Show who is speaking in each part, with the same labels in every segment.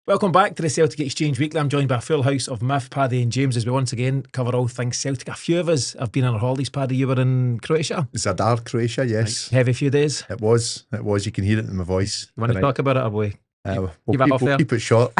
Speaker 1: Welcome back to the Celtic Exchange Weekly. I'm joined by a full house of Miff, Paddy and James as we once again cover all things Celtic. A few of us have been on our holidays. Paddy, you were in Croatia?
Speaker 2: Zadar, Croatia, yes.
Speaker 1: Heavy few days?
Speaker 2: It was. You can hear it in my voice.
Speaker 1: You want to talk about it, or we
Speaker 2: we'll keep it short.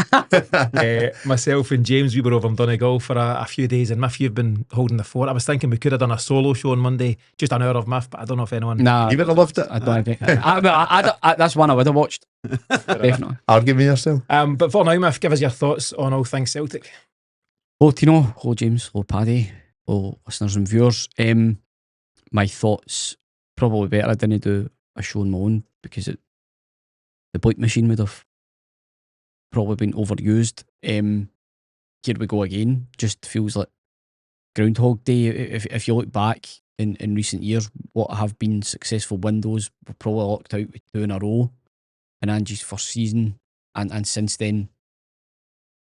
Speaker 1: Myself and James, we were over in Donegal for a few days, and Miff, you've been holding the fort. I was thinking we could have done a solo show on Monday, just an hour of Miff, but I don't know if anyone...
Speaker 3: Nah,
Speaker 2: you would have loved it.
Speaker 3: I don't think that's one I would have watched. Definitely.
Speaker 2: Argue with yourself.
Speaker 1: But for now, Miff, give us your thoughts on all things Celtic.
Speaker 3: Hello Tino, hello James, hello Paddy, hello listeners and viewers. My thoughts, probably better I didn't do a show on my own because the bleep machine would have probably been overused. Here we go again. Just feels like Groundhog Day. If you look back in recent years, what have been successful windows, we're probably locked out with 2 in a row in Angie's first season, and since then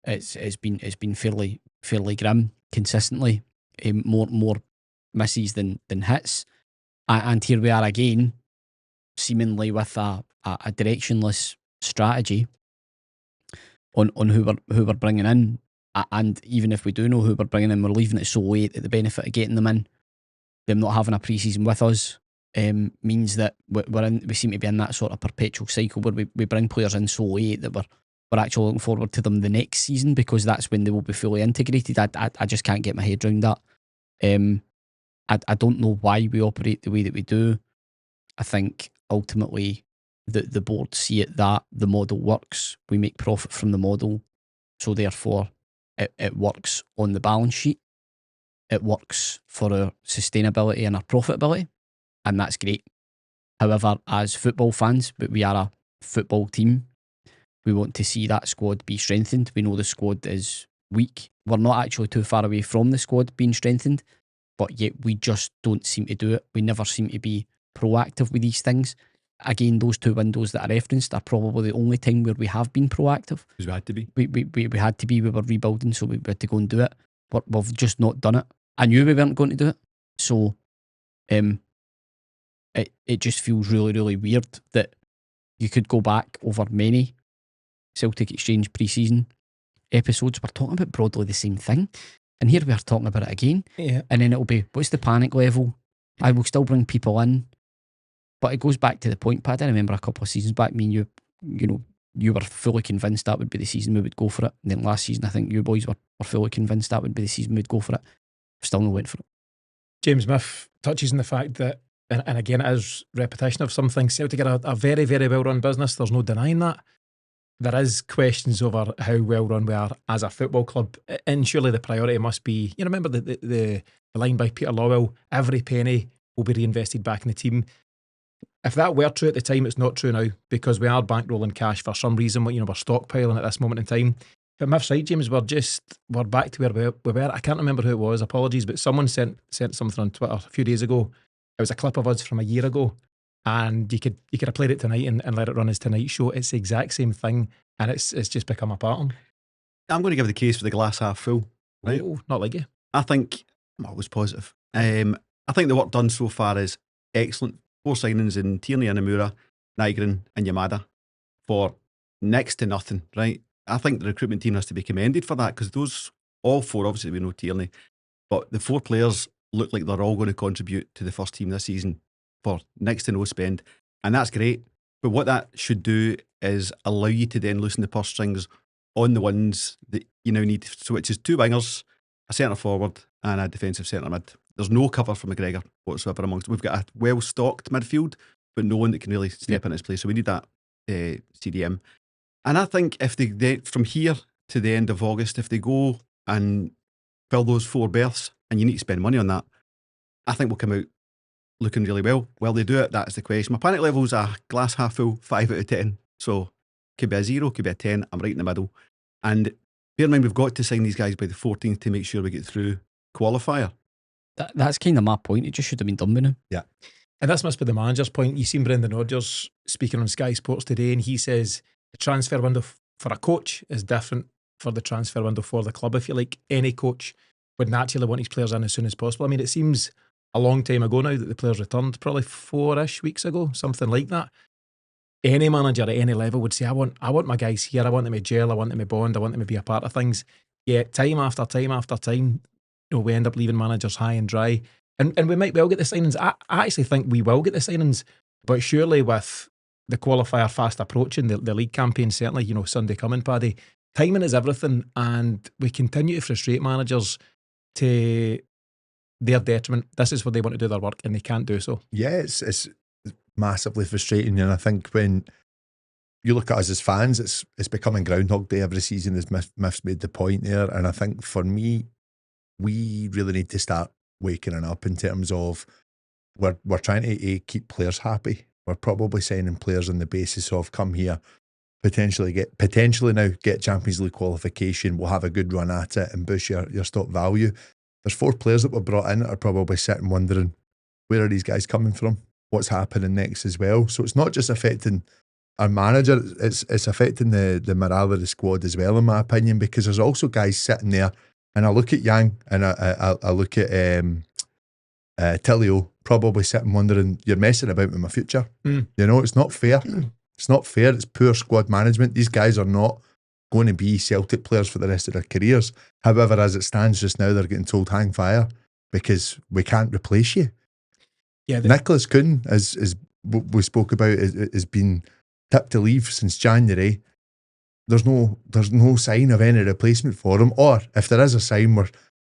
Speaker 3: it's been fairly grim consistently. More misses than hits, and here we are again, seemingly with a directionless strategy on who we're bringing in, and even if we do know who we're bringing in, we're leaving it so late that the benefit of getting them in, them not having a pre-season with us, means that we seem to be in that sort of perpetual cycle where we bring players in so late that we're actually looking forward to them the next season because that's when they will be fully integrated. I just can't get my head around that. I don't know why we operate the way that we do. I think ultimately the board see it that the model works. We make profit from the model, so therefore it works on the balance sheet. It works for our sustainability and our profitability, and that's great. However, as football fans, but we are a football team, we want to see that squad be strengthened. We know the squad is weak. We're not actually too far away from the squad being strengthened, but yet we just don't seem to do it. We never seem to be proactive with these things. Again, those 2 windows that I referenced are probably the only time where we have been proactive.
Speaker 4: Because we had to be.
Speaker 3: We had to be. We were rebuilding, so we had to go and do it. But we've just not done it. I knew we weren't going to do it. So it just feels really, really weird that you could go back over many Celtic Exchange pre-season episodes. We're talking about broadly the same thing. And here we are talking about it again.
Speaker 1: Yeah.
Speaker 3: And then it'll be, what's the panic level? I will still bring people in. But it goes back to the point, Paddy. I remember a couple of seasons back, me and you were fully convinced that would be the season we would go for it. And then last season, I think you boys were fully convinced that would be the season we'd go for it. Still no went for it.
Speaker 1: James Miff touches on the fact that, and again it is repetition of some things, Celtic are a very, very well run business. There's no denying that. There is questions over how well run we are as a football club, and surely the priority must be, you remember the line by Peter Lawwell, every penny will be reinvested back in the team. If that were true at the time, it's not true now because we are bankrolling cash for some reason. We're stockpiling at this moment in time. But Miff's right, James, we're back to where we were. I can't remember who it was, apologies, but someone sent something on Twitter a few days ago. It was a clip of us from a year ago, and you could have played it tonight and let it run as tonight's show. It's the exact same thing, and it's just become a pattern.
Speaker 4: I'm going to give the case for the glass half full. Right?
Speaker 1: Oh, not like you.
Speaker 4: I think I'm always positive. I think the work done so far is excellent. 4 signings in Tierney, Nakamura, Nygren and Yamada for next to nothing, right? I think the recruitment team has to be commended for that because those, all 4, obviously we know Tierney, but the 4 players look like they're all going to contribute to the first team this season for next to no spend, and that's great. But what that should do is allow you to then loosen the purse strings on the ones that you now need, so which is 2 wingers, a centre forward and a defensive centre mid. There's no cover for McGregor whatsoever amongst. We've got a well-stocked midfield, but no one that can really step in his place. So we need that CDM. And I think if they from here to the end of August, if they go and fill those 4 berths, and you need to spend money on that, I think we'll come out looking really well. Will they do it? That's the question. My panic level's a glass half full, 5 out of 10. So could be a 0, could be a 10. I'm right in the middle. And bear in mind, we've got to sign these guys by the 14th to make sure we get through qualifier.
Speaker 3: That's kind of my point. It just should have been done with him.
Speaker 4: Yeah.
Speaker 1: And this must be the manager's point. You seen Brendan Rodgers speaking on Sky Sports today, and he says the transfer window for a coach is different for the transfer window for the club. If you like, any coach would naturally want his players in as soon as possible. I mean, it seems a long time ago now that the players returned, probably 4-ish weeks ago, something like that. any manager at any level would say, I want my guys here, I want them to gel, I want them to bond, I want them to be a part of things. Yeah, time after time after time, we end up leaving managers high and dry. And we might well get the signings. I actually think we will get the signings, but surely with the qualifier fast approaching, the league campaign, certainly, Sunday coming, Paddy, timing is everything, and we continue to frustrate managers to their detriment. This is where they want to do their work and they can't do so.
Speaker 2: Yeah, it's massively frustrating, and I think when you look at us as fans, it's becoming Groundhog Day every season, as Miff's made the point there. And I think for me, we really need to start waking up in terms of we're trying to keep players happy. We're probably signing players on the basis of come here, potentially now get Champions League qualification, we'll have a good run at it and boost your stock value. There's 4 players that were brought in that are probably sitting wondering, where are these guys coming from? What's happening next as well? So it's not just affecting our manager, it's affecting the morale of the squad as well, in my opinion, because there's also guys sitting there, and I look at Yang and I look at Tilio probably sitting wondering, you're messing about with my future. It's not fair. It's not fair. It's poor squad management. These guys are not going to be Celtic players for the rest of their careers. However, as it stands just now, they're getting told hang fire because we can't replace you. Yeah, Nicholas Kuhn, as we spoke about, has been tipped to leave since January. There's no sign of any replacement for him, or if there is a sign,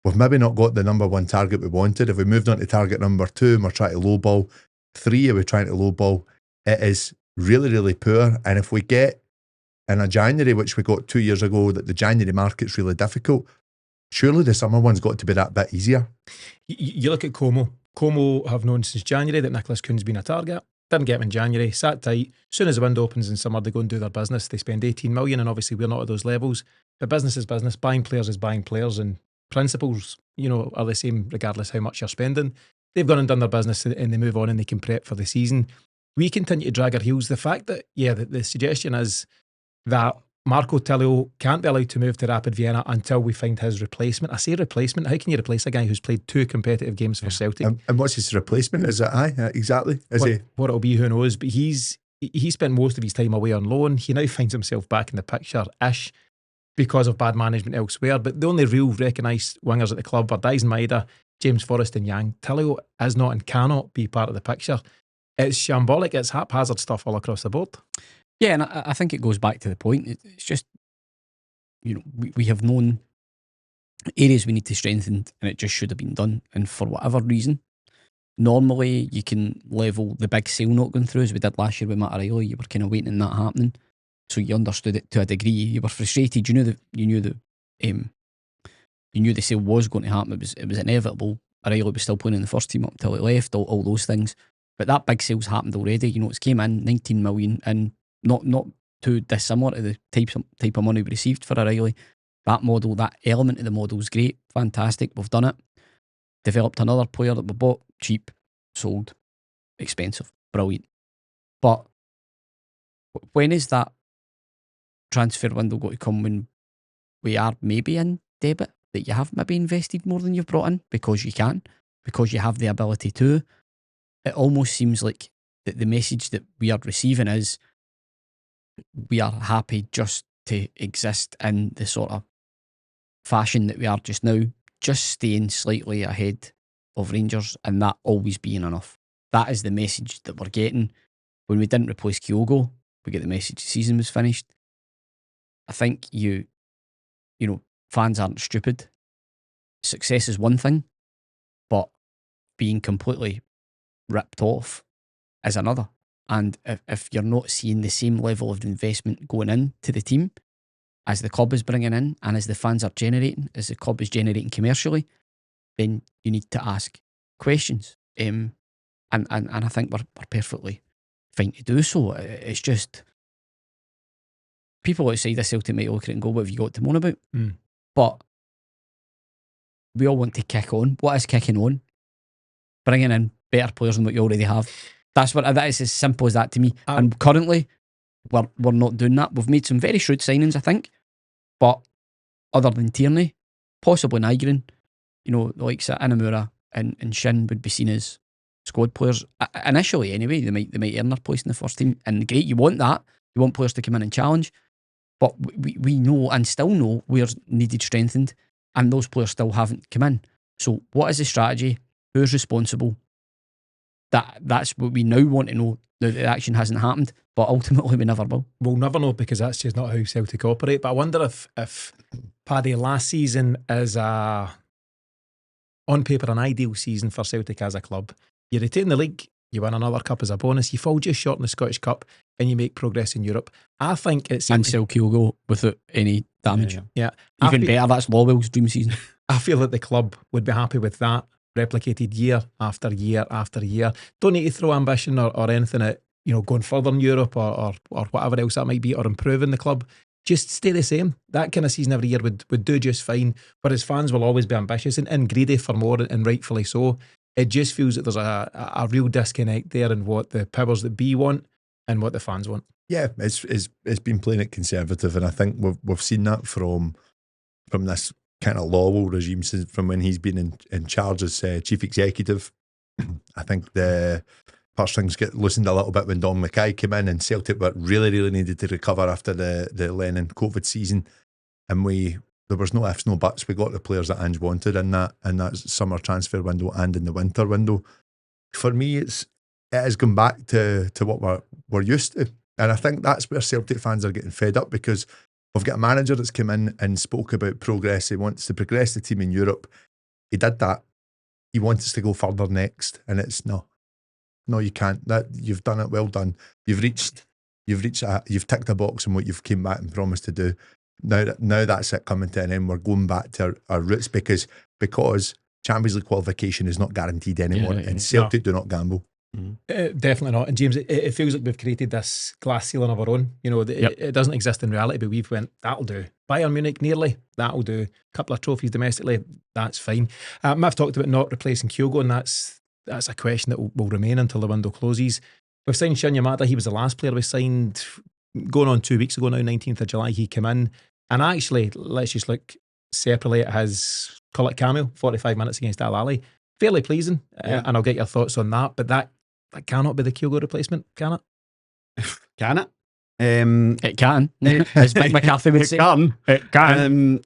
Speaker 2: we've maybe not got the number 1 target we wanted. If we moved on to target number 2 and we're trying to lowball 3, are we trying to lowball? It is really, really poor. And if we get in a January, which we got 2 years ago, that the January market's really difficult, surely the summer one's got to be that bit easier.
Speaker 1: You look at Como. Como have known since January that Nicholas Kuhn's been a target. Didn't get him in January, sat tight. As soon as the window opens in summer, they go and do their business. They spend 18 million, and obviously we're not at those levels. But business is business. Buying players is buying players, and principles, are the same regardless how much you're spending. They've gone and done their business, and they move on and they can prep for the season. We continue to drag our heels. The fact that, the suggestion is that Marco Tilio can't be allowed to move to Rapid Vienna until we find his replacement. I say replacement. How can you replace a guy who's played 2 competitive games for Celtic?
Speaker 2: And what's his replacement? Is it exactly?
Speaker 1: What it'll be, who knows? But he spent most of his time away on loan. He now finds himself back in the picture-ish because of bad management elsewhere. But the only real recognised wingers at the club are Dyson Maeda, James Forrest and Yang. Tilio is not and cannot be part of the picture. It's shambolic. It's haphazard stuff all across the board.
Speaker 3: Yeah, and I think it goes back to the point. It's just, we have known areas we need to strengthen, and it just should have been done. And for whatever reason, normally you can level the big sale not going through, as we did last year with Matt O'Reilly. You were kind of waiting on that happening, so you understood it to a degree. You were frustrated. You knew the sale was going to happen. It was inevitable. O'Reilly was still playing in the first team up until he left. All those things, but that big sale's happened already. It's came in 19 million and. Not too dissimilar to the type of money we received for O'Reilly. That model, that element of the model is great, fantastic. We've done it. Developed another player that we bought cheap, sold expensive, brilliant. But when is that transfer window going to come, when we are maybe in debit, that you have maybe invested more than you've brought in because you can, because you have the ability to? It almost seems like that the message that we are receiving is, we are happy just to exist in the sort of fashion that we are just now, just staying slightly ahead of Rangers, and that always being enough. That is the message that we're getting. When we didn't replace Kyogo, we get the message the season was finished. I think fans aren't stupid. Success is one thing, but being completely ripped off is another. And if you're not seeing the same level of investment going into the team as the club is bringing in, and as the fans are generating, as the club is generating commercially, then you need to ask questions. And I think we're perfectly fine to do so. It's just, people outside of Celtic might look at it and go, what have you got to moan about? But we all want to kick on. What is kicking on? Bringing in better players than what you already have. That is as simple as that to me. And currently, we're not doing that. We've made some very shrewd signings, I think. But other than Tierney, possibly Nygren, the likes of Nakamura and Shin would be seen as squad players initially anyway. They might earn their place in the first team, and great, you want that. You want players to come in and challenge, but we know and still know where's needed strengthened, and those players still haven't come in. So what is the strategy? Who's responsible? That's what we now want to know. Now the action hasn't happened, but ultimately we never will.
Speaker 1: We'll never know, because that's just not how Celtic operate. But I wonder if Paddy, last season is on paper an ideal season for Celtic as a club. You retain the league, you win another cup as a bonus, you fall just short in the Scottish Cup, and you make progress in Europe. I think it's...
Speaker 3: And Celtic will go without any damage.
Speaker 1: Yeah.
Speaker 3: Even better, that's Lawwell's dream season.
Speaker 1: I feel that the club would be happy with that, replicated year after year after year. Don't need to throw ambition or anything at, going further in Europe or whatever else that might be, or improving the club. Just stay the same. That kind of season every year would do just fine. Whereas fans will always be ambitious and greedy for more, and rightfully so. It just feels that there's a real disconnect there in what the powers that be want and what the fans want.
Speaker 2: Yeah, it's been playing it conservative, and I think we've seen that from this kind of Lawwell regime, from when he's been in charge as chief executive. I think the purse strings get loosened a little bit when Don Mackay came in, and Celtic were really needed to recover after the Lennon COVID season, and there was no ifs, no buts. We got the players that Ange wanted in that summer transfer window and in the winter window. For me, it has gone back to what we're used to, and I think that's where Celtic fans are getting fed up, because we've got a manager that's come in and spoke about progress. He wants to progress the team in Europe. He did that. He wants us to go further next, and it's no, you can't. That you've done it, well done. You've ticked a box on what you've came back and promised to do. Now that's it coming to an end. We're going back to our roots, because Champions League qualification is not guaranteed anymore, and Celtic do not gamble.
Speaker 1: Definitely not. And James, it feels like we've created this glass ceiling of our own. It doesn't exist in reality, but we've went, that'll do. Bayern Munich, nearly, that'll do. A couple of trophies domestically, that's fine. I've talked about not replacing Kyogo, and that's a question that will remain until the window closes. We've signed Shun Yamada. He was the last player we signed going on 2 weeks ago now, 19th of July. He came in, and actually, let's just look separately at his, call it cameo, 45 minutes against Al Ahly. Fairly pleasing, and I'll get your thoughts on that, but that cannot be the Kyogo replacement, can it?
Speaker 4: Can it?
Speaker 3: It can. As Mike McCarthy would say.
Speaker 4: It can.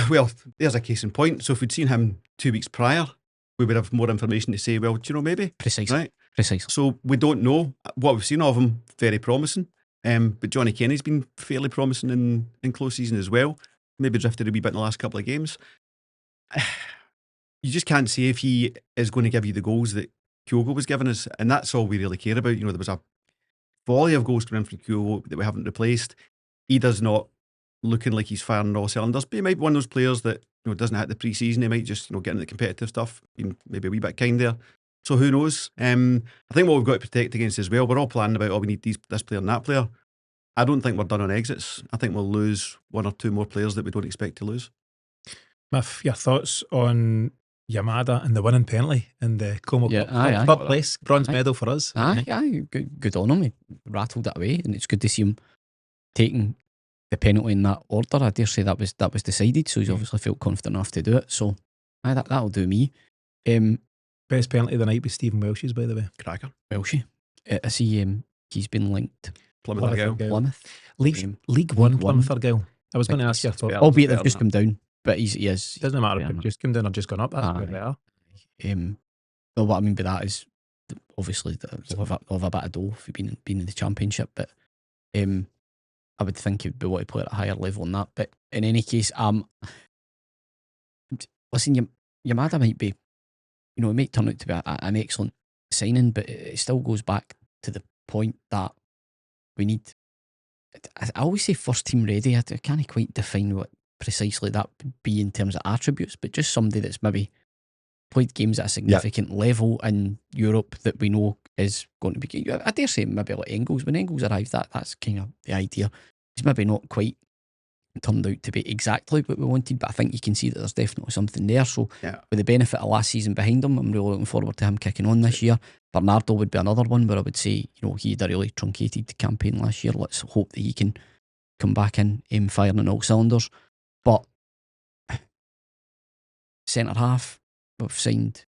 Speaker 4: Well, there's a case in point. So if we'd seen him 2 weeks prior, we would have more information to say, well, do you know, maybe?
Speaker 3: Precisely.
Speaker 4: Right?
Speaker 3: Precisely.
Speaker 4: So we don't know. What we've seen of him, very promising. But Johnny Kenny's been fairly promising in close season as well. Maybe drifted a wee bit in the last couple of games. You just can't say if he is going to give you the goals that Kyogo was giving us, and that's all we really care about. There was a volley of goals coming in from Kyogo that we haven't replaced. He does not looking like he's firing on all cylinders, but he might be one of those players that doesn't hit the pre-season. He might just get into the competitive stuff, being maybe a wee bit kind there. So who knows? I think what we've got to protect against as well, we're all planning about, we need this player and that player. I don't think we're done on exits. I think we'll lose one or two more players that we don't expect to lose.
Speaker 1: Miff, your thoughts on Yamada and the winning penalty in the Como Cup? Third place, bronze medal for us.
Speaker 3: Good on him. He rattled it away, and it's good to see him taking the penalty in that order. I dare say that was decided, so he's obviously felt confident enough to do it. So that'll do me.
Speaker 1: Best penalty of the night was Stephen Welsh's, by the way.
Speaker 4: Cracker.
Speaker 3: Welsh. I see he's been linked.
Speaker 4: Plymouth
Speaker 1: League One, Plymouth Argyle. I was going to ask your thoughts.
Speaker 3: Albeit they've just come down, but he is.
Speaker 1: Doesn't matter if they've just come down or just gone up. That's where they are.
Speaker 3: Well, what I mean by that is, obviously, they'll have a bit of dough if you've been in the Championship, but I would think he'd be wanting to play at a higher level than that. But in any case, listen, Yamada might be, it might turn out to be an excellent signing, but it still goes back to the point that we need. I always say first team ready. I can't quite define what precisely that would be in terms of attributes, but just somebody that's maybe played games at a significant level in Europe that we know is going to be. I dare say maybe like Engels. When Engels arrived, that's kind of the idea. He's maybe not quite turned out to be exactly what we wanted, but I think you can see that there's definitely something there. So with the benefit of last season behind him, I'm really looking forward to him kicking on this year. Bernardo would be another one where I would say, he had a really truncated campaign last year. Let's hope that he can come back in, firing on all cylinders. But centre half, we've signed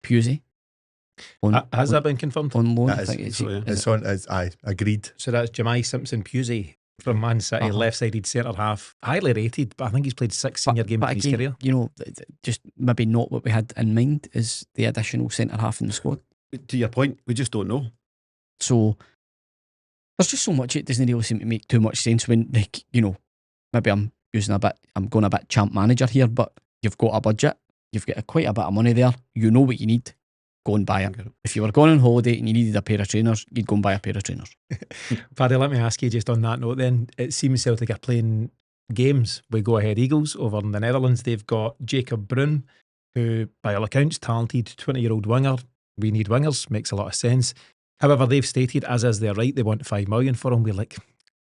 Speaker 3: Pusey.
Speaker 1: Has that been confirmed?
Speaker 3: On loan?
Speaker 2: That
Speaker 3: I
Speaker 2: is-
Speaker 3: think it's,
Speaker 4: so, yeah.
Speaker 2: It's on. I agreed.
Speaker 1: So that's Jemai Simpson-Pusey from Man City,
Speaker 3: Uh-huh.
Speaker 1: left-sided centre half, highly rated, but I think he's played 6 senior games in his
Speaker 3: again,
Speaker 1: career.
Speaker 3: you know, just maybe not what we had in mind is the additional centre half in the squad.
Speaker 4: To your point, we just don't know.
Speaker 3: So there's just so much it doesn't really seem to make too much sense when, like, you know, maybe I'm going a bit champ manager here, but you've got a budget, you've got quite a bit of money there, you know what you need, go and buy it. If you were going on holiday and you needed a pair of trainers, you'd go and buy a pair of trainers.
Speaker 1: Paddy, let me ask you just on that note then, it seems Celtic are playing games with Go Ahead Eagles over in the Netherlands. They've got Jacob Brun, who by all accounts, talented 20-year-old winger. We need wingers, makes a lot of sense. However, they've stated, as is their right, they want 5 million for him. We're like,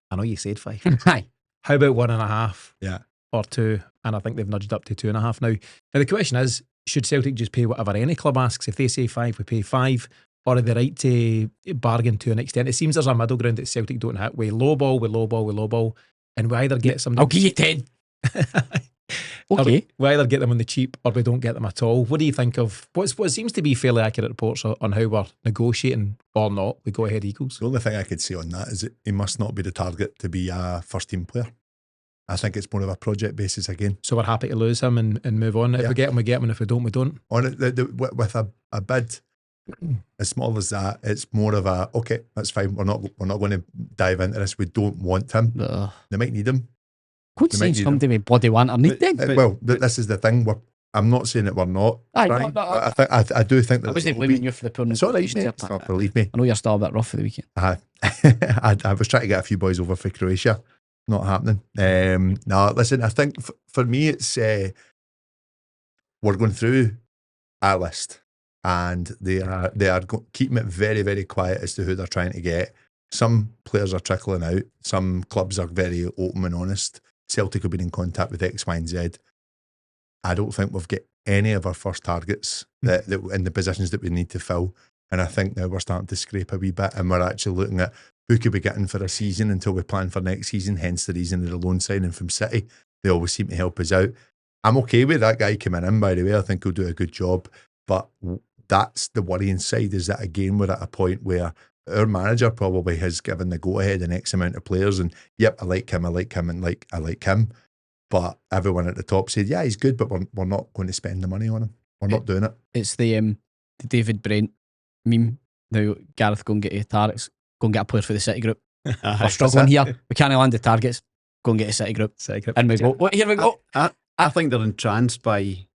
Speaker 1: I know you said 5.
Speaker 3: Hi.
Speaker 1: How about 1.5?
Speaker 2: Yeah.
Speaker 1: Or 2? And I think they've nudged up to 2.5 now. Now the question is, should Celtic just pay whatever any club asks? If they say 5, we pay 5. Or are they right to bargain to an extent? It seems there's a middle ground that Celtic don't hit. We lowball. And we either get somebody...
Speaker 3: I'll give you 10. Okay.
Speaker 1: We either get them on the cheap or we don't get them at all. What do you think of what seems to be fairly accurate reports on how we're negotiating or not with Go Ahead Eagles?
Speaker 2: The only thing I could say on that is that he must not be the target to be a first team player. I think it's more of a project basis again.
Speaker 1: So we're happy to lose him and move on. If
Speaker 2: Yeah.
Speaker 1: we get him, we get him. And if we don't, we don't.
Speaker 2: On it, with a bid as small as that, it's more of a okay, that's fine. We're not going to dive into this. We don't want him. They might need him.
Speaker 3: Could
Speaker 2: They
Speaker 3: say
Speaker 2: might need
Speaker 3: somebody with bloody want or need them.
Speaker 2: This is the thing. I'm not saying that we're not
Speaker 3: Aye,
Speaker 2: trying.
Speaker 3: no,
Speaker 2: but I do think that
Speaker 3: I wasn't
Speaker 2: it will
Speaker 3: blaming
Speaker 2: be-
Speaker 3: you for the poor
Speaker 2: It's all right, mate.
Speaker 3: negotiation
Speaker 2: It's
Speaker 3: there,
Speaker 2: not, believe me.
Speaker 3: I know you're still a bit rough for the weekend.
Speaker 2: I was trying to get a few boys over for Croatia. Not happening. No, listen, I think for me it's we're going through a list and they are keeping it very, very quiet as to who they're trying to get. Some players are trickling out. Some clubs are very open and honest. Celtic have been in contact with X, Y and Z. I don't think we've got any of our first targets that in the positions that we need to fill. And I think now we're starting to scrape a wee bit and we're actually looking at who could we get in for a season until we plan for next season, hence the reason of the loan signing from City. They always seem to help us out. I'm okay with that guy coming in, by the way. I think he'll do a good job. But that's the worrying side, is that again, we're at a point where our manager probably has given the go-ahead in X amount of players and, yep, I like him, and I like him. But everyone at the top said, yeah, he's good, but we're not going to spend the money on him. We're not doing it.
Speaker 3: It's the David Brent meme. Now, Gareth, go and get your targets. Go and get a player for the City group. We're struggling here. We can't land the targets. Go and get a City group. And we go, here we go.
Speaker 4: I think they're entranced by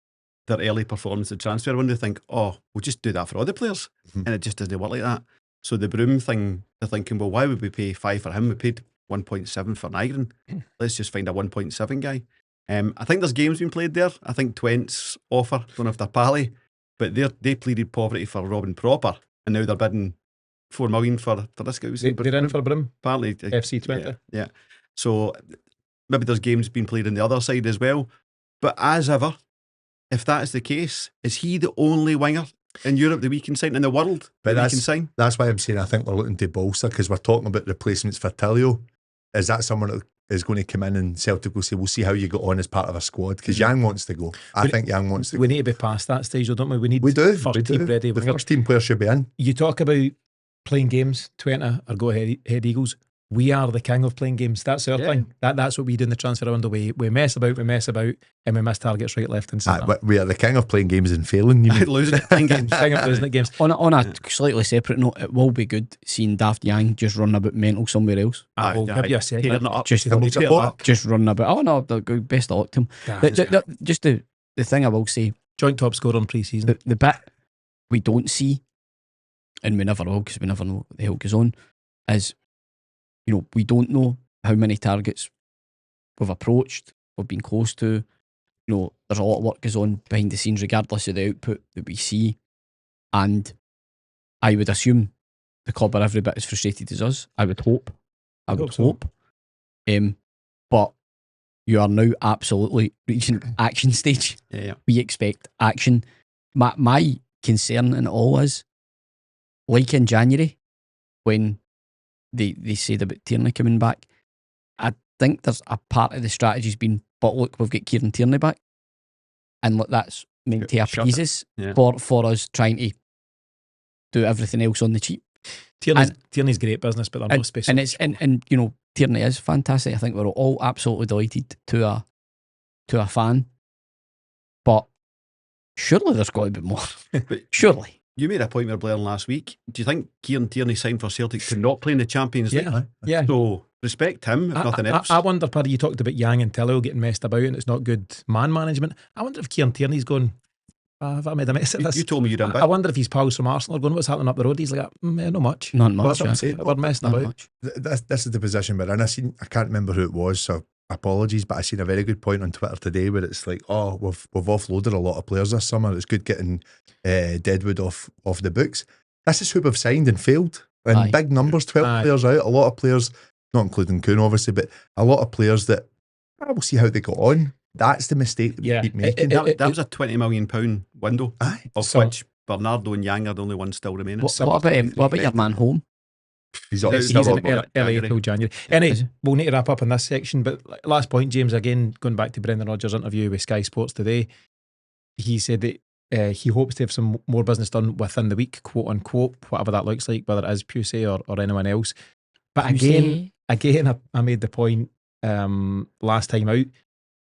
Speaker 4: their early performance at transfer when they think, oh, we'll just do that for all the players.
Speaker 2: Mm-hmm.
Speaker 4: And it just doesn't work like that. So the Broom thing, they're thinking, well, why would we pay 5 for him? We paid 1.7 for Nygren. Let's just find a 1.7 guy. I think there's games being played there. I think Twent's offer, don't know if they're Pally, but they pleaded poverty for Robin Proper, and now they're bidding 4 million for this guy.
Speaker 1: They're in for Brim,
Speaker 4: Partly
Speaker 1: FC 20.
Speaker 4: Yeah. So maybe there's games being played on the other side as well. But as ever, if that is the case, is he the only winger in Europe that we can sign, in the world
Speaker 2: But
Speaker 4: that we can sign?
Speaker 2: That's why I'm saying I think we're looking to bolster, because we're talking about replacements for Tilio. Is that someone that is going to come in and Celtic will say, we'll see how you got on as part of a squad? Because Yang wants to go. I think Yang wants to go.
Speaker 1: We need to be past that stage, though, don't we? We need
Speaker 2: We do.
Speaker 1: first
Speaker 2: we do.
Speaker 1: team ready.
Speaker 2: The first team player should be in.
Speaker 1: You talk about playing games, Twente or Go Ahead Eagles. We are the king of playing games. That's our thing. That's what we do in the transfer window. We mess about, and we miss targets right, left, and centre.
Speaker 2: But we are the king of playing games and failing. You mean?
Speaker 4: Losing it in games.
Speaker 1: King of losing at games.
Speaker 3: On a slightly separate note, it will be good seeing Daft Yang just run about mental somewhere else.
Speaker 1: I will give you a second.
Speaker 4: Tearing it up.
Speaker 3: Just run about. Oh no, best of luck to him. Just the thing I will say,
Speaker 1: Joint top scorer in pre-season.
Speaker 3: the bit we don't see, and we never will because we never know what the hell goes on, is, you know, we don't know how many targets we've approached, we've been close to. You know, there's a lot of work goes on behind the scenes regardless of the output that we see. And I would assume the club are every bit as frustrated as us. I would hope. But you are now absolutely reaching action stage.
Speaker 4: Yeah.
Speaker 3: We expect action. My concern in it all is, like in January, when they said about Tierney coming back, I think there's a part of the strategy's been, but look, we've got Kieran Tierney back. And look, that's meant to
Speaker 4: Shut
Speaker 3: appease us
Speaker 4: Yeah.
Speaker 3: for us trying to do everything else on the cheap.
Speaker 1: Tierney's great business, but there must be some.
Speaker 3: And you know, Tierney is fantastic. I think we're all absolutely delighted to a fan, but surely there's got to be more.
Speaker 4: But
Speaker 3: Surely.
Speaker 4: you made a point with Blair last week. Do you think Kieran Tierney signed for Celtic to not play in the Champions League?
Speaker 1: Yeah.
Speaker 4: So respect him, if nothing else.
Speaker 1: I wonder, Paddy, you talked about Yang and Tillo getting messed about and it's not good man management. I wonder if Kieran Tierney's going, have I made a mess of this?
Speaker 4: You told me you done.
Speaker 1: I wonder if his pals from Arsenal are going, what's happening up the road? He's like, not much.
Speaker 3: Not much.
Speaker 2: Well, that's what I'm saying.
Speaker 1: We're messing
Speaker 3: Not
Speaker 1: about.
Speaker 3: much.
Speaker 2: This is the position we're in. I can't remember who it was, so apologies, but I seen a very good point on Twitter today where it's like, we've offloaded a lot of players this summer. It's good getting Deadwood off the books. This is who we've signed and failed in big numbers. 12 players out. A lot of players, not including Kuhn obviously, but a lot of players that we'll see how they got on. That's the mistake that we keep making.
Speaker 4: That was a £20 million window, of which Bernardo and Yang are the only ones still remaining.
Speaker 3: What about your man home?
Speaker 2: He's
Speaker 1: He's
Speaker 2: still
Speaker 1: in early April, January. Anyway, we'll need to wrap up in this section, but last point, James, again, going back to Brendan Rodgers' interview with Sky Sports today, he said that he hopes to have some more business done within the week, quote unquote, whatever that looks like, whether it is Pusey or anyone else. But again, I made the point last time out,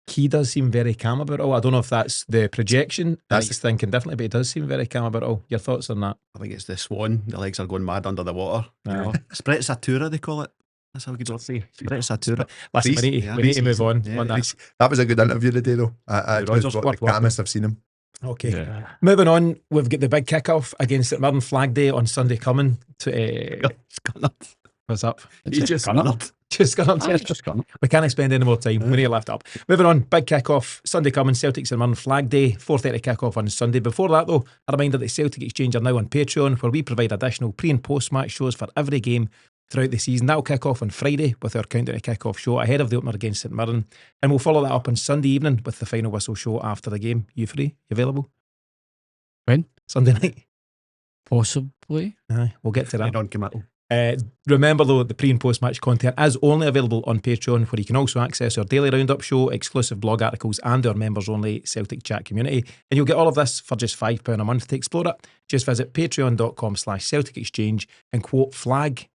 Speaker 1: he does seem very calm about it all. I don't know if that's the projection, that's his thinking differently, but he does seem very calm about it all. Your thoughts on that?
Speaker 4: I think it's the swan. The legs are going mad under the water. You know? Sprezzatura, they call it. That's how we could say. Sprezzatura.
Speaker 1: Listen, we need to move on.
Speaker 2: That was a good interview today, though. It was the calmest I've seen him.
Speaker 1: Okay. Yeah. Moving on, we've got the big kick-off against St Mirren Flag Day on Sunday coming. What's up?
Speaker 4: Just got
Speaker 1: We can't spend any more time. We need to lift up. Moving on, big kick-off Sunday coming, Celtic St Mirren Flag Day, 4:30 kick-off on Sunday. Before that though, a reminder that Celtic Exchange are now on Patreon, where we provide additional pre and post match shows for every game throughout the season. That'll kick off on Friday with our countdown to kick-off show ahead of the opener against St Mirren, and we'll follow that up on Sunday evening with the final whistle show after the game. You free? You available?
Speaker 3: When?
Speaker 1: Sunday night?
Speaker 3: Possibly.
Speaker 1: We'll get to that.
Speaker 4: Non-committal.
Speaker 1: Remember though, the pre and post match content is only available on Patreon, where you can also access our daily roundup show, exclusive blog articles, and our members only Celtic chat community. And you'll get all of this for just £5 a month. To explore it, just visit patreon.com/Celtic Exchange and quote flag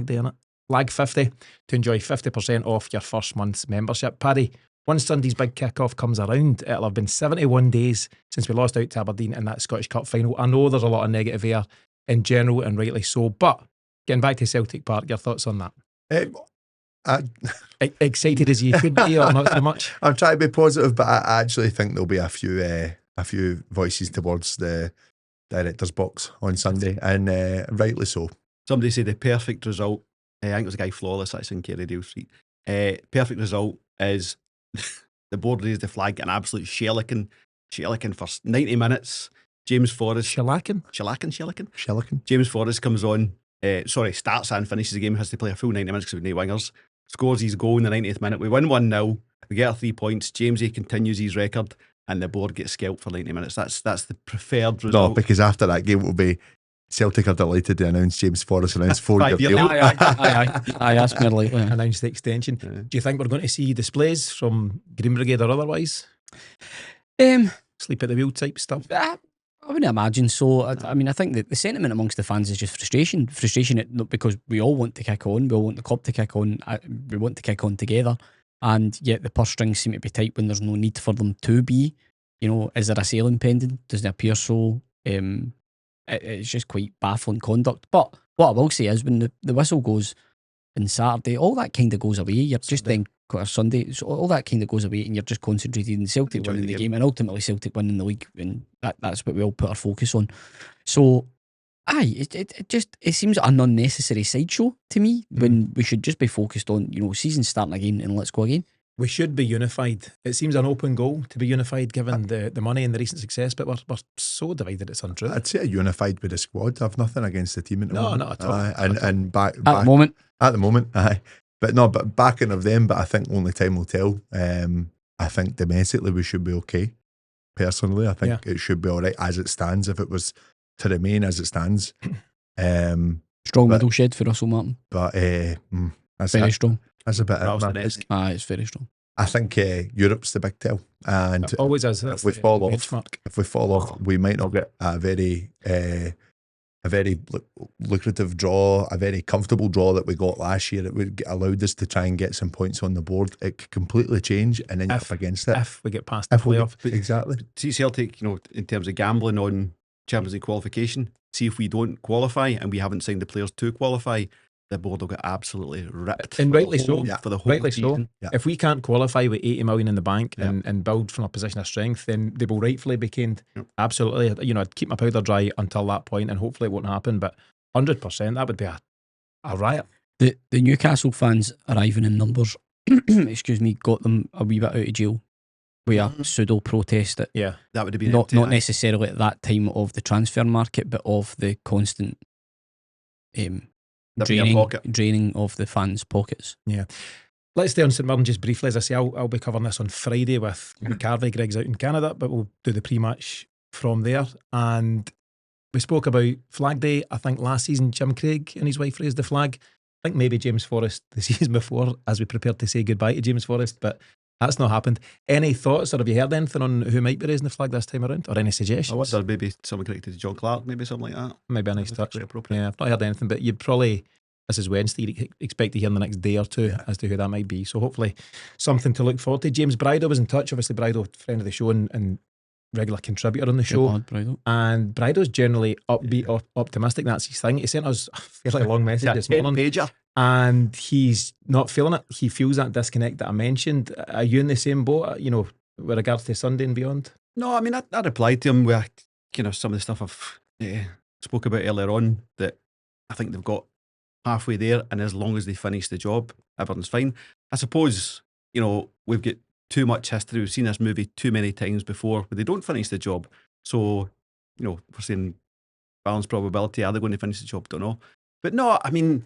Speaker 1: day on it, flag 50 to enjoy 50% off your first month's membership. Paddy, once Sunday's big kick-off comes around, it'll have been 71 days since we lost out to Aberdeen in that Scottish Cup final. I know there's a lot of negative air in general, and rightly so, but getting back to Celtic Park, your thoughts on that? Excited as you should be, or not so much?
Speaker 2: I'm trying to be positive, but I actually think there'll be a few voices towards the director's box on Sunday, and rightly so.
Speaker 4: Somebody said the perfect result, I think it was a guy Flawless, that's in Kerrydale Street. Perfect result is the board raised the flag, an absolute shellacking for 90 minutes. James Forrest.
Speaker 1: Shellacking.
Speaker 4: James Forrest comes on, starts and finishes the game, has to play a full 90 minutes because we need wingers. Scores his goal in the 90th minute. We win 1-0. We get our 3 points. Jamesy continues his record, and the board gets scalped for 90 minutes. That's the preferred result.
Speaker 2: No, because after that game, it will be Celtic are delighted to announce James Forrest announced 4-year deal.
Speaker 3: Aye, that's more likely.
Speaker 1: Announced the extension. Do you think we're going to see displays from Green Brigade or otherwise? Sleep at the wheel type stuff?
Speaker 3: I wouldn't imagine so. I mean, I think that the sentiment amongst the fans is just frustration. Because we all want to kick on. We all want the club to kick on. We want to kick on together. And yet the purse strings seem to be tight when there's no need for them to be. You know, is there a sailing pending? Doesn't appear so. It's just quite baffling conduct. But what I will say is when the whistle goes on Saturday, all that kind of goes away. You're just then Sunday, so all that kind of goes away, and you're just concentrated in Celtic winning the game, and ultimately Celtic winning the league, and that's what we all put our focus on. So, it seems an unnecessary sideshow to me when we should just be focused on season starting again and let's go again.
Speaker 1: We should be unified. It seems an open goal to be unified given the money and the recent success, but we're so divided it's untrue.
Speaker 2: I'd say unified with the squad. I've nothing against the team at the moment.
Speaker 1: No, not at all.
Speaker 2: And back
Speaker 3: at the moment,
Speaker 2: aye. But backing of them, but I think only time will tell. I think domestically we should be okay. Personally, I think it should be all right as it stands. If it was to remain as it stands,
Speaker 3: strong middle shed for Russell Martin.
Speaker 2: But that's
Speaker 3: very strong.
Speaker 2: That's a bit.
Speaker 3: It's very strong.
Speaker 2: I think Europe's the big tell, and
Speaker 1: It always is.
Speaker 2: if we fall off,
Speaker 1: benchmark.
Speaker 2: we might not get a very lucrative draw, a very comfortable draw that we got last year. It would allowed us to try and get some points on the board. It could completely change, and then you're up against it.
Speaker 1: If we get past the playoff.
Speaker 2: Exactly.
Speaker 4: See Celtic, in terms of gambling on Champions League qualification, see if we don't qualify and we haven't signed the players to qualify, the board will get absolutely ripped.
Speaker 1: And rightly so.
Speaker 4: For the whole
Speaker 1: Rightly so.
Speaker 4: season.
Speaker 2: Yeah.
Speaker 1: If we can't qualify with 80 million in the bank and build from a position of strength, then they will rightfully be caned.
Speaker 4: Yep.
Speaker 1: Absolutely. I'd keep my powder dry until that point, and hopefully it won't happen. But 100%, that would be a riot.
Speaker 3: The Newcastle fans arriving in numbers, excuse me, got them a wee bit out of jail with a pseudo protest that
Speaker 1: Yeah.
Speaker 4: That would have been
Speaker 3: not
Speaker 4: empty,
Speaker 3: necessarily at that time of the transfer market, but of the constant
Speaker 4: That'd be a pocket.
Speaker 3: draining of the fans' pockets.
Speaker 1: Let's stay on St Mirren just briefly. As I say, I'll be covering this on Friday with Carvey. Greg's out in Canada, but we'll do the pre-match from there. And we spoke about Flag Day. I think last season Jim Craig and his wife raised the flag. I think maybe James Forrest the season before, as we prepared to say goodbye to James Forrest, but that's not happened. Any thoughts, or have you heard anything on who might be raising the flag this time around, or any suggestions?
Speaker 4: I wonder maybe someone connected to John Clark, maybe something like that.
Speaker 1: Maybe a nice touch.
Speaker 4: Quite appropriate.
Speaker 1: Yeah, I've not heard anything, but you'd probably, this is Wednesday, you'd expect to hear in the next day or two as to who that might be. So hopefully something to look forward to. James Bridle was in touch, obviously Bridle, friend of the show and regular contributor on the show.
Speaker 3: Good lad, Bridle.
Speaker 1: And Bridle's generally upbeat, optimistic. That's his thing. He sent us a fairly long message this morning,
Speaker 4: pager.
Speaker 1: and he's not feeling it. He feels that disconnect that I mentioned. Are you in the same boat, with regards to Sunday and beyond?
Speaker 4: No, I mean, I replied to him with some of the stuff I've spoke about earlier on, that I think they've got halfway there, and as long as they finish the job, everything's fine. I suppose, we've got too much history. We've seen this movie too many times before where they don't finish the job. So, we're saying balanced probability, are they going to finish the job? Don't know. But no, I mean,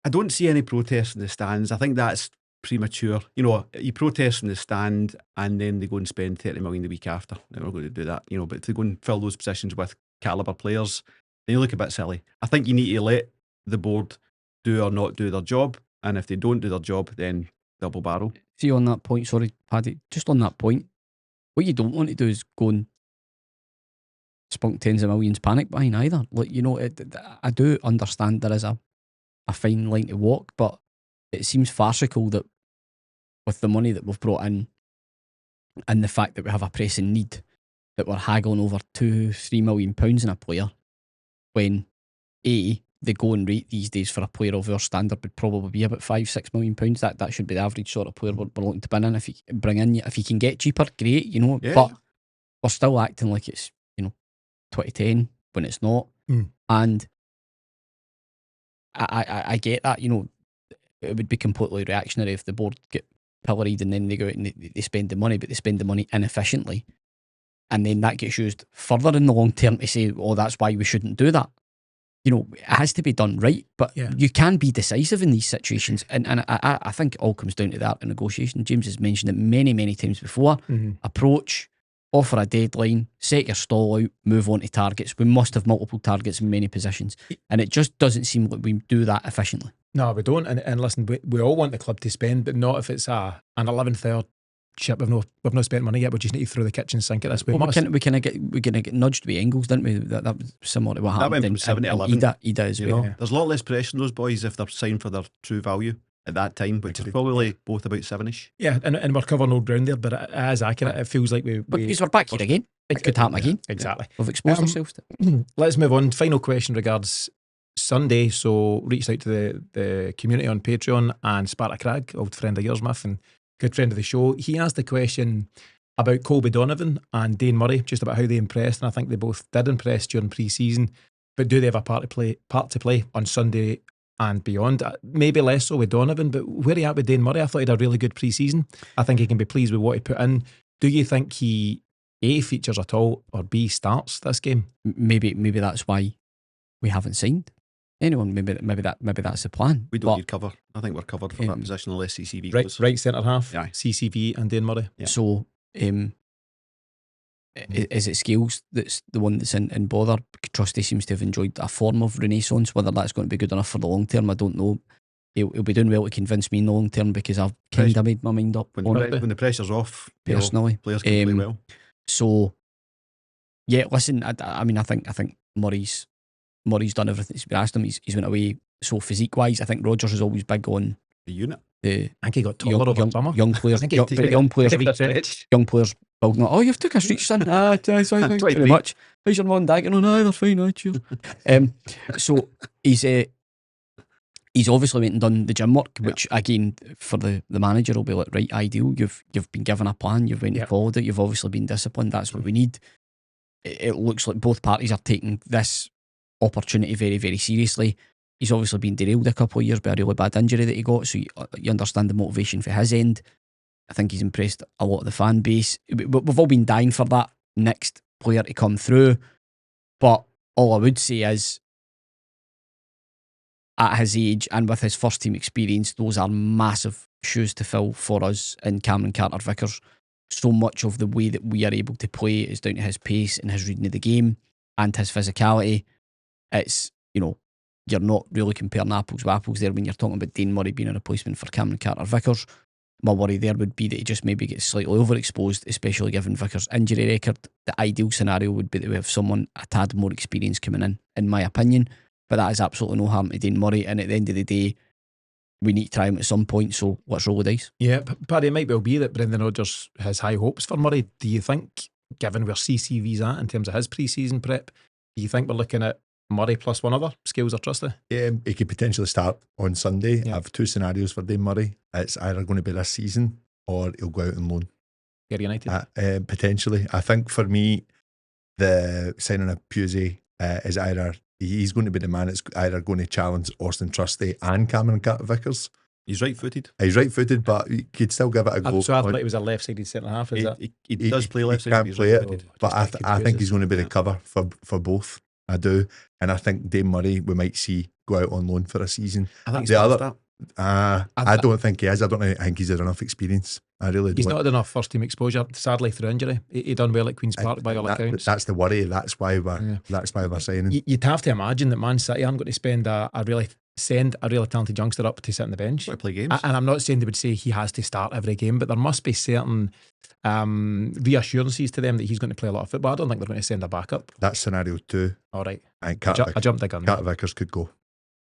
Speaker 4: I don't see any protests in the stands. I think that's premature. You protest in the stand and then they go and spend 30 million the week after. They're not going to do that, but if they go and fill those positions with calibre players, then you look a bit silly. I think you need to let the board do or not do their job, and if they don't do their job, then double barrel.
Speaker 3: See, on that point, sorry, Paddy, just on that point, what you don't want to do is go and spunk tens of millions panic buying either. I do understand there is a fine line to walk, but it seems farcical that with the money that we've brought in and the fact that we have a pressing need, that we're haggling over £2-3 million in a player, when the going rate these days for a player of our standard would probably be about £5-6 million. That should be the average sort of player we're looking to bring in. If you can get cheaper, great, but we're still acting like it's 2010 when it's not. And I get that, it would be completely reactionary if the board get pilloried and then they go out and they spend the money, but they spend the money inefficiently, and then that gets used further in the long term to say, oh, that's why we shouldn't do that. It has to be done right, but you can be decisive in these situations, and I think it all comes down to that in negotiation. James has mentioned it many, many times before. Approach, offer a deadline, set your stall out, move on to targets. We must have multiple targets in many positions, and it just doesn't seem like we do that efficiently.
Speaker 1: No, we don't. And listen, we all want the club to spend, but not if it's an 11th hour ship. We've not spent money yet. We just need to throw the kitchen sink at this.
Speaker 3: We kind of get nudged with Engels, didn't we? That was similar to what happened.
Speaker 4: That went from 7 to 11.
Speaker 3: Ida as well.
Speaker 1: Yeah.
Speaker 4: There's a lot less pressure on those boys if they're signed for their true value at that time, which is probably both about 7-ish.
Speaker 1: Yeah, and we're covering old ground there, but it is accurate. It feels like
Speaker 3: But because we're back here again, it could happen again.
Speaker 1: Exactly.
Speaker 3: We've exposed ourselves to it.
Speaker 1: Let's move on. Final question regards Sunday. So reached out to the community on Patreon, and Sparta Crag, old friend of yours, Muff, and good friend of the show. He asked the question about Colby Donovan and Dane Murray, just about how they impressed, and I think they both did impress during pre-season, but do they have a part to play on Sunday and beyond? Maybe less so with Donovan, but where are you at with Dane Murray? I thought he had a really good pre-season. I think he can be pleased with what he put in. Do you think he A, features at all, or B, starts this game?
Speaker 3: Maybe that's why we haven't signed anyone. Maybe that's the plan.
Speaker 4: We don't need cover. I think we're covered for that position unless CCV goes.
Speaker 1: Right centre half,
Speaker 4: Yeah.
Speaker 1: CCV and Dane Murray.
Speaker 4: Yeah.
Speaker 3: So is it Scales that's the one that's in bother? Trusty seems to have enjoyed a form of renaissance. Whether that's going to be good enough for the long term, I don't know. he'll be doing well to convince me in the long term, because I've kind of made my mind up on it
Speaker 4: When the pressure's off,
Speaker 3: personally.
Speaker 4: Players can play well.
Speaker 3: So yeah, listen, I mean, I think Murray's done everything to be asked him. He's went away. So physique wise, I think Rodgers is always big on
Speaker 4: The unit.
Speaker 3: the
Speaker 1: I think he got taller over summer.
Speaker 3: young players.
Speaker 1: I think
Speaker 3: young players
Speaker 1: stretch.
Speaker 3: young players building up. Oh, you've took a stretch, son. Thanks very much. How's your mum and dad? No, they're fine. Cheers. So he's obviously went and done the gym work, which again for the manager will be like, right, ideal. You've been given a plan. You've went and followed it. You've obviously been disciplined. That's what we need. It looks like both parties are taking this opportunity very, very seriously. He's obviously been derailed a couple of years by a really bad injury that he got, so you understand the motivation for his end. I think he's impressed a lot of the fan base. We've all been dying for that next player to come through, but all I would say is, at his age and with his first team experience, those are massive shoes to fill for us in Cameron Carter-Vickers. So much of the way that we are able to play is down to his pace and his reading of the game and his physicality. It's, you're not really comparing apples with apples there when you're talking about Dane Murray being a replacement for Cameron Carter-Vickers. My worry there would be that he just maybe gets slightly overexposed, especially given Vickers' injury record. The ideal scenario would be that we have someone a tad more experienced coming in my opinion. But that is absolutely no harm to Dane Murray, and at the end of the day, we need to try him at some point, so let's roll the dice.
Speaker 1: Yeah, Paddy, it might well be that Brendan Rodgers has high hopes for Murray. Do you think, given where CCV's at in terms of his pre-season prep, do you think we're looking at Murray plus one other, Scales or Trusty?
Speaker 2: He could potentially start on Sunday.
Speaker 1: Yeah.
Speaker 2: I have two scenarios for Dane Murray. It's either going to be this season or he'll go out on loan.
Speaker 1: Gary United?
Speaker 2: Potentially. I think for me, the signing of Pusey is either he's going to be the man that's either going to challenge Austin Trusty and Cameron Carter-Vickers.
Speaker 4: He's right-footed.
Speaker 2: He's right-footed, but he could still give it a go.
Speaker 1: So I thought he was a left-sided centre-half, is that?
Speaker 4: He does play left-sided.
Speaker 2: He can't play it,
Speaker 1: right-footed.
Speaker 2: but I think he's going to be the cover for both. I do. And I think Dane Murray we might see go out on loan for a season.
Speaker 4: I think
Speaker 2: the other, I don't think he is. I don't think he's had enough experience. I really don't.
Speaker 1: He's not had enough first-team exposure, sadly, through injury. He done well at Queen's Park by all accounts.
Speaker 2: That's the worry. That's why we're signing.
Speaker 1: You'd have to imagine that Man City aren't going to spend send a really talented youngster up to sit on the bench.
Speaker 4: To play games.
Speaker 1: And I'm not saying they would say he has to start every game, but there must be certain reassurances to them that he's going to play a lot of football. I don't think they're going to send a backup.
Speaker 2: That's scenario 2.
Speaker 1: All right.
Speaker 2: I
Speaker 1: jumped the gun.
Speaker 2: Carter-Vickers could go.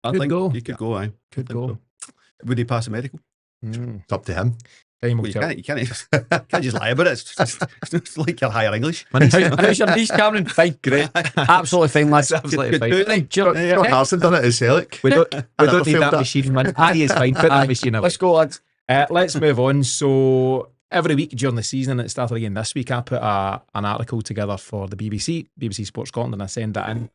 Speaker 4: I
Speaker 1: Could
Speaker 4: think
Speaker 1: go.
Speaker 4: he could go, aye.
Speaker 1: Could go.
Speaker 4: So. Would he pass a medical?
Speaker 2: It's up to him.
Speaker 1: Time will
Speaker 4: You
Speaker 1: tell.
Speaker 4: can't just lie about it. It's like you're higher English.
Speaker 3: How's your niece, Cameron? Fine, great, absolutely fine, lads.
Speaker 1: Absolutely fine.
Speaker 2: Scott Harson done it at Celtic.
Speaker 1: We don't need that
Speaker 2: failed
Speaker 1: machine, man. Paddy is fine. Put that machine away.
Speaker 3: Let's go, lads.
Speaker 1: Let's move on. So every week during the season, and it started again this week, I put an article together for the BBC Sports Scotland, and I send that in.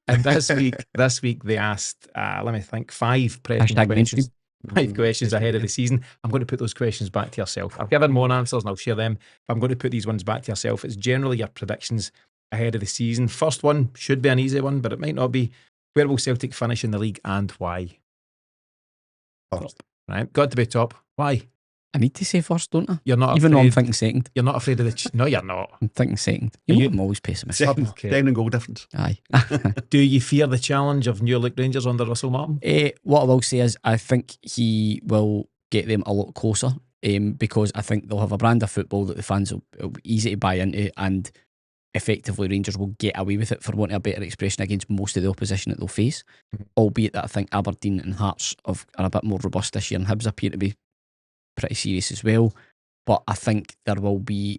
Speaker 1: And this week they asked, let me think, 5 pressing questions. 5 questions ahead of the season. I'm going to put those questions back to yourself. I've given more answers and I'll share them, but I'm going to put these ones back to yourself. It's generally your predictions ahead of the season. First one should be an easy one, but it might not be. Where will Celtic finish in the league and why?
Speaker 2: First.
Speaker 1: Right, got to be top. Why?
Speaker 3: I need to say first, don't I?
Speaker 1: You're not
Speaker 3: Even though I'm
Speaker 1: afraid.
Speaker 3: thinking second.
Speaker 1: You're not afraid of the. No, you're not.
Speaker 3: I'm thinking second.
Speaker 1: Are you-
Speaker 3: I'm always pessimistic.
Speaker 4: Second,
Speaker 1: Okay.
Speaker 4: 10 and goal difference.
Speaker 3: Aye.
Speaker 1: Do you fear the challenge of New Look Rangers under Russell Martin?
Speaker 3: What I will say is I think he will get them a lot closer, because I think they'll have a brand of football that the fans will be easy to buy into, and effectively Rangers will get away with it, for want of a better expression, against most of the opposition that they'll face. Albeit that I think Aberdeen and Hearts are a bit more robust this year, and Hibs appear to be pretty serious as well. But I think there will be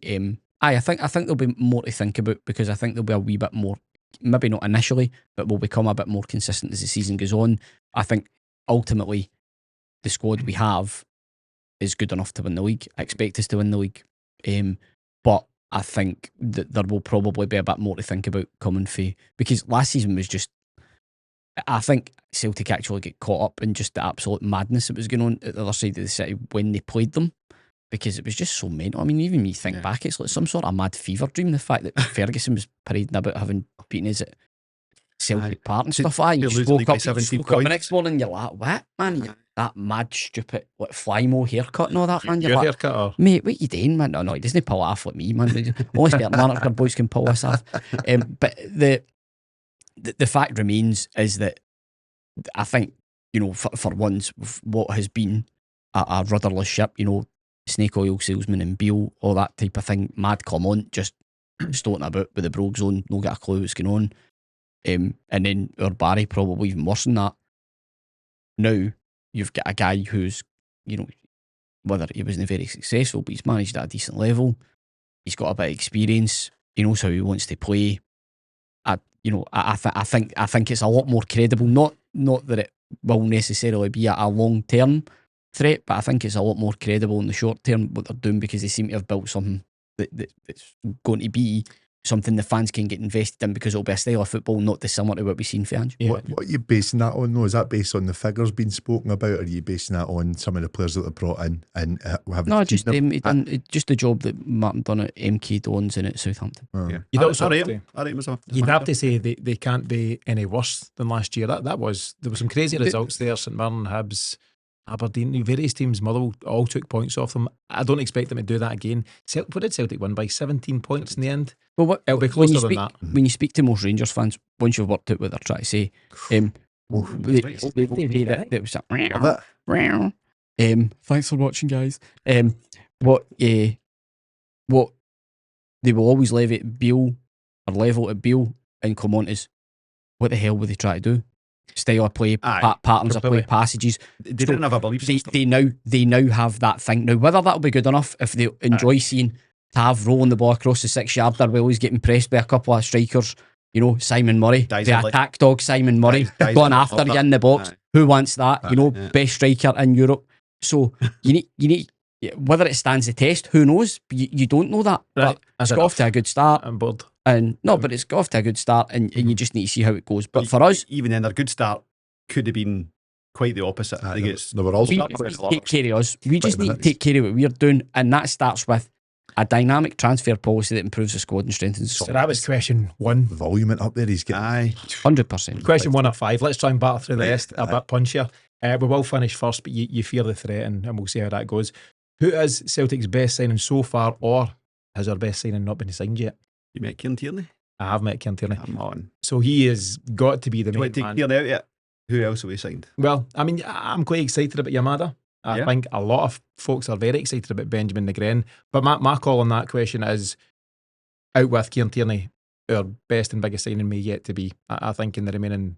Speaker 3: I think there'll be more to think about, because I think there'll be a wee bit more, maybe not initially, but will become a bit more consistent as the season goes on. I think ultimately the squad we have is good enough to win the league. I expect us to win the league. But I think that there will probably be a bit more to think about coming for, because last season was just, I think Celtic actually get caught up in just the absolute madness that was going on at the other side of the city when they played them, because it was just so mental. I mean, even when you think back, it's like some sort of mad fever dream, the fact that Ferguson was parading about having beaten us at Celtic Park and stuff. You just woke up the next morning and you're like, what, man? That mad, stupid, like Flymo haircut and all that, man. You're
Speaker 1: Your
Speaker 3: like,
Speaker 1: haircut or?
Speaker 3: mate, what you doing, man? No, he doesn't pull it off like me, man. Only certain manager boys can pull this off. But the fact remains is that I think for once, what has been a rudderless ship, snake oil salesman and Beale, all that type of thing, mad Clement, just stoating about with the brogue zone, no get a clue what's going on. And then our Barry, probably even worse than that. Now, you've got a guy who's, whether he wasn't very successful, but he's managed at a decent level. He's got a bit of experience. He knows how he wants to play. I think it's a lot more credible. Not that it will necessarily be a long-term threat, but I think it's a lot more credible in the short term what they're doing, because they seem to have built something that's going to be something the fans can get invested in, because it'll be a style of football not dissimilar to what we've seen for Ange.
Speaker 2: Yeah. What are you basing that on though? Is that based on the figures being spoken about, or are you basing that on some of the players that they brought in and have
Speaker 3: just the job that Martin done at MK Dons and at Southampton.
Speaker 4: Yeah.
Speaker 1: You'd
Speaker 4: have
Speaker 1: to say they can't be any worse than last year. There was some crazy results there. St Mirren, Hibs, Aberdeen, various teams, Motherwell all took points off them. I don't expect them to do that again. What did Celtic win by? 17 points in the end?
Speaker 3: Well,
Speaker 1: it'll be closer than that.
Speaker 3: When you speak to most Rangers fans, once you've worked out what they're trying to say, thanks for watching, guys. What they will always level at Beale and Clement is, what the hell were they trying to do? Style of play, patterns of play, passages.
Speaker 4: They didn't have a belief system.
Speaker 3: They now have that thing. Now, whether that'll be good enough, if they enjoy seeing Tav rolling the ball across the 6-yarder while he's getting pressed by a couple of strikers, Simon Murray, the attack dog Simon Murray, going after you in the box. Who wants that? Best striker in Europe. So you need whether it stands the test, who knows? You don't know that.
Speaker 1: Right.
Speaker 3: But it's got off to a good start.
Speaker 1: I'm bored.
Speaker 3: But it's got off to a good start, and you just need to see how it goes. But for us,
Speaker 4: even then, their good start could have been quite the opposite. I think
Speaker 2: they were all
Speaker 3: take care of us. We just need to take care of what we're doing, and that starts with a dynamic transfer policy that improves the squad and strengthens the
Speaker 1: So
Speaker 3: squad.
Speaker 1: that was question 1.
Speaker 2: volume it up there. He's getting
Speaker 3: 100%.
Speaker 1: Question 1 of 5. Let's try and battle through the rest a bit punchier. We will finish first, but you fear the threat, and we'll see how that goes. Who is Celtic's best signing so far, or has our best signing not been signed yet?
Speaker 4: You met Kieran Tierney?
Speaker 1: I have met Kieran Tierney.
Speaker 4: Come on.
Speaker 1: So he has got to be the
Speaker 4: Do you
Speaker 1: main
Speaker 4: want to take
Speaker 1: man.
Speaker 4: Tierney out yet? Who else have we signed?
Speaker 1: Well, I mean, I'm quite excited about Yamada. I think a lot of folks are very excited about Benjamin Negren. But my call on that question is, out with Kieran Tierney, our best and biggest signing may yet to be. I think in the remaining,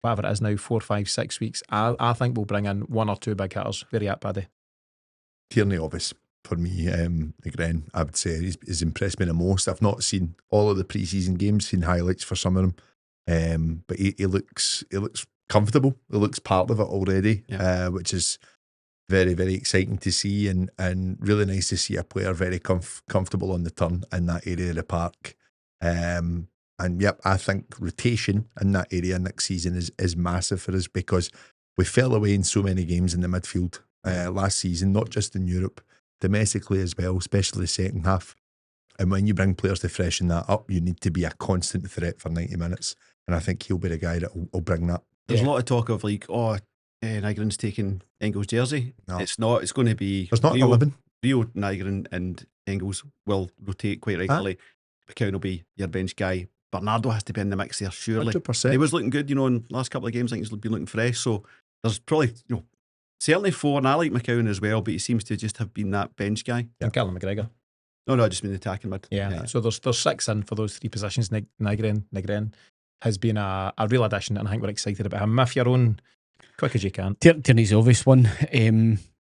Speaker 1: whatever it is now, 4, 5, 6 weeks, I think we'll bring in 1 or 2 big hitters. Where are you at, Paddy?
Speaker 2: Tierney, obvious for me. Again, I would say he's impressed me the most. I've not seen all of the pre-season games, seen highlights for some of them, but he looks comfortable. He looks part of it already, which is very, very exciting to see, and really nice to see a player very comfortable on the turn in that area of the park. And I think rotation in that area next season is massive for us, because we fell away in so many games in the midfield last season, not just in Europe, domestically as well, especially the second half. And when you bring players to freshen that up, you need to be a constant threat for 90 minutes. And I think he'll be the guy that will bring that.
Speaker 4: There's a lot of talk of Nygren's taking Engels' jersey.
Speaker 2: No.
Speaker 4: It's not. It's going to be.
Speaker 2: There's not 11.
Speaker 4: Rio, Nygren and Engels will rotate quite regularly. McCown will be your bench guy. Bernardo has to be in the mix there, surely.
Speaker 2: 100%.
Speaker 4: He was looking good, in the last couple of games. I think he's been looking fresh. So there's probably, certainly 4, and I like McCown as well, but he seems to just have been that bench guy.
Speaker 1: And Callum McGregor.
Speaker 4: No, I just mean the attacking mid.
Speaker 1: Yeah. So there's 6 in for those 3 positions. Nygren has been a real addition, and I think we're excited about him. If you're on, quick as you can.
Speaker 3: Tierney's the obvious one,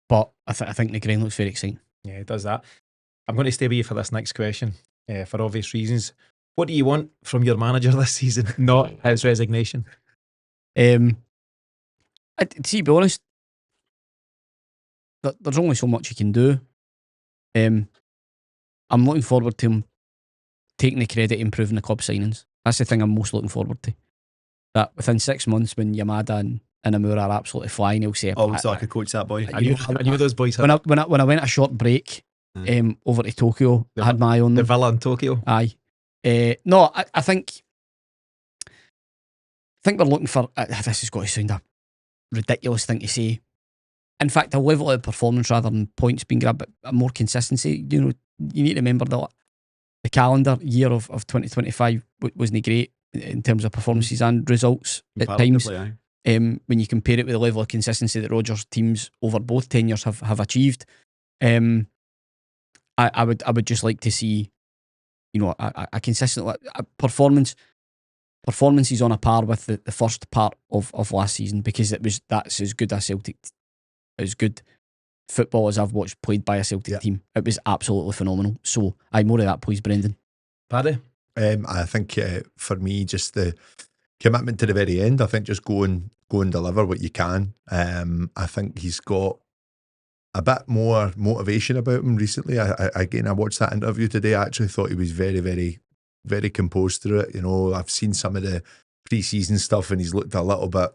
Speaker 3: but I think Negren looks very exciting.
Speaker 1: Yeah, he does that. I'm going to stay with you for this next question, for obvious reasons. What do you want from your manager this season, not his resignation?
Speaker 3: To be honest, there's only so much you can do. I'm looking forward to him taking the credit, improving the club signings. That's the thing I'm most looking forward to. That within 6 months, when Yamada and Nakamura are absolutely flying, he'll say,
Speaker 4: looks like I could coach that boy.
Speaker 1: I knew those boys had
Speaker 3: when I went a short break over to Tokyo, I had my eye on
Speaker 1: the
Speaker 3: them.
Speaker 1: villa in Tokyo.
Speaker 3: Aye. No, I think we're looking for, this has got to sound a ridiculous thing to say. In fact, a level of performance rather than points being grabbed, but a more consistency. You need to remember that the calendar year of 2025 wasn't great in terms of performances and results at times. when you compare it with the level of consistency that Rodgers' teams over both tenures have achieved. I would just like to see, a consistent performance. Performances on a par with the first part of last season, because that's as good football as I've watched played by a Celtic team. It was absolutely phenomenal. So more of that, please, Brendan.
Speaker 1: Paddy?
Speaker 2: I think for me, just the commitment to the very end. I think just go and deliver what you can. I think he's got a bit more motivation about him recently. I watched that interview today. I actually thought he was very, very, very composed through it. I've seen some of the pre-season stuff and he's looked a little bit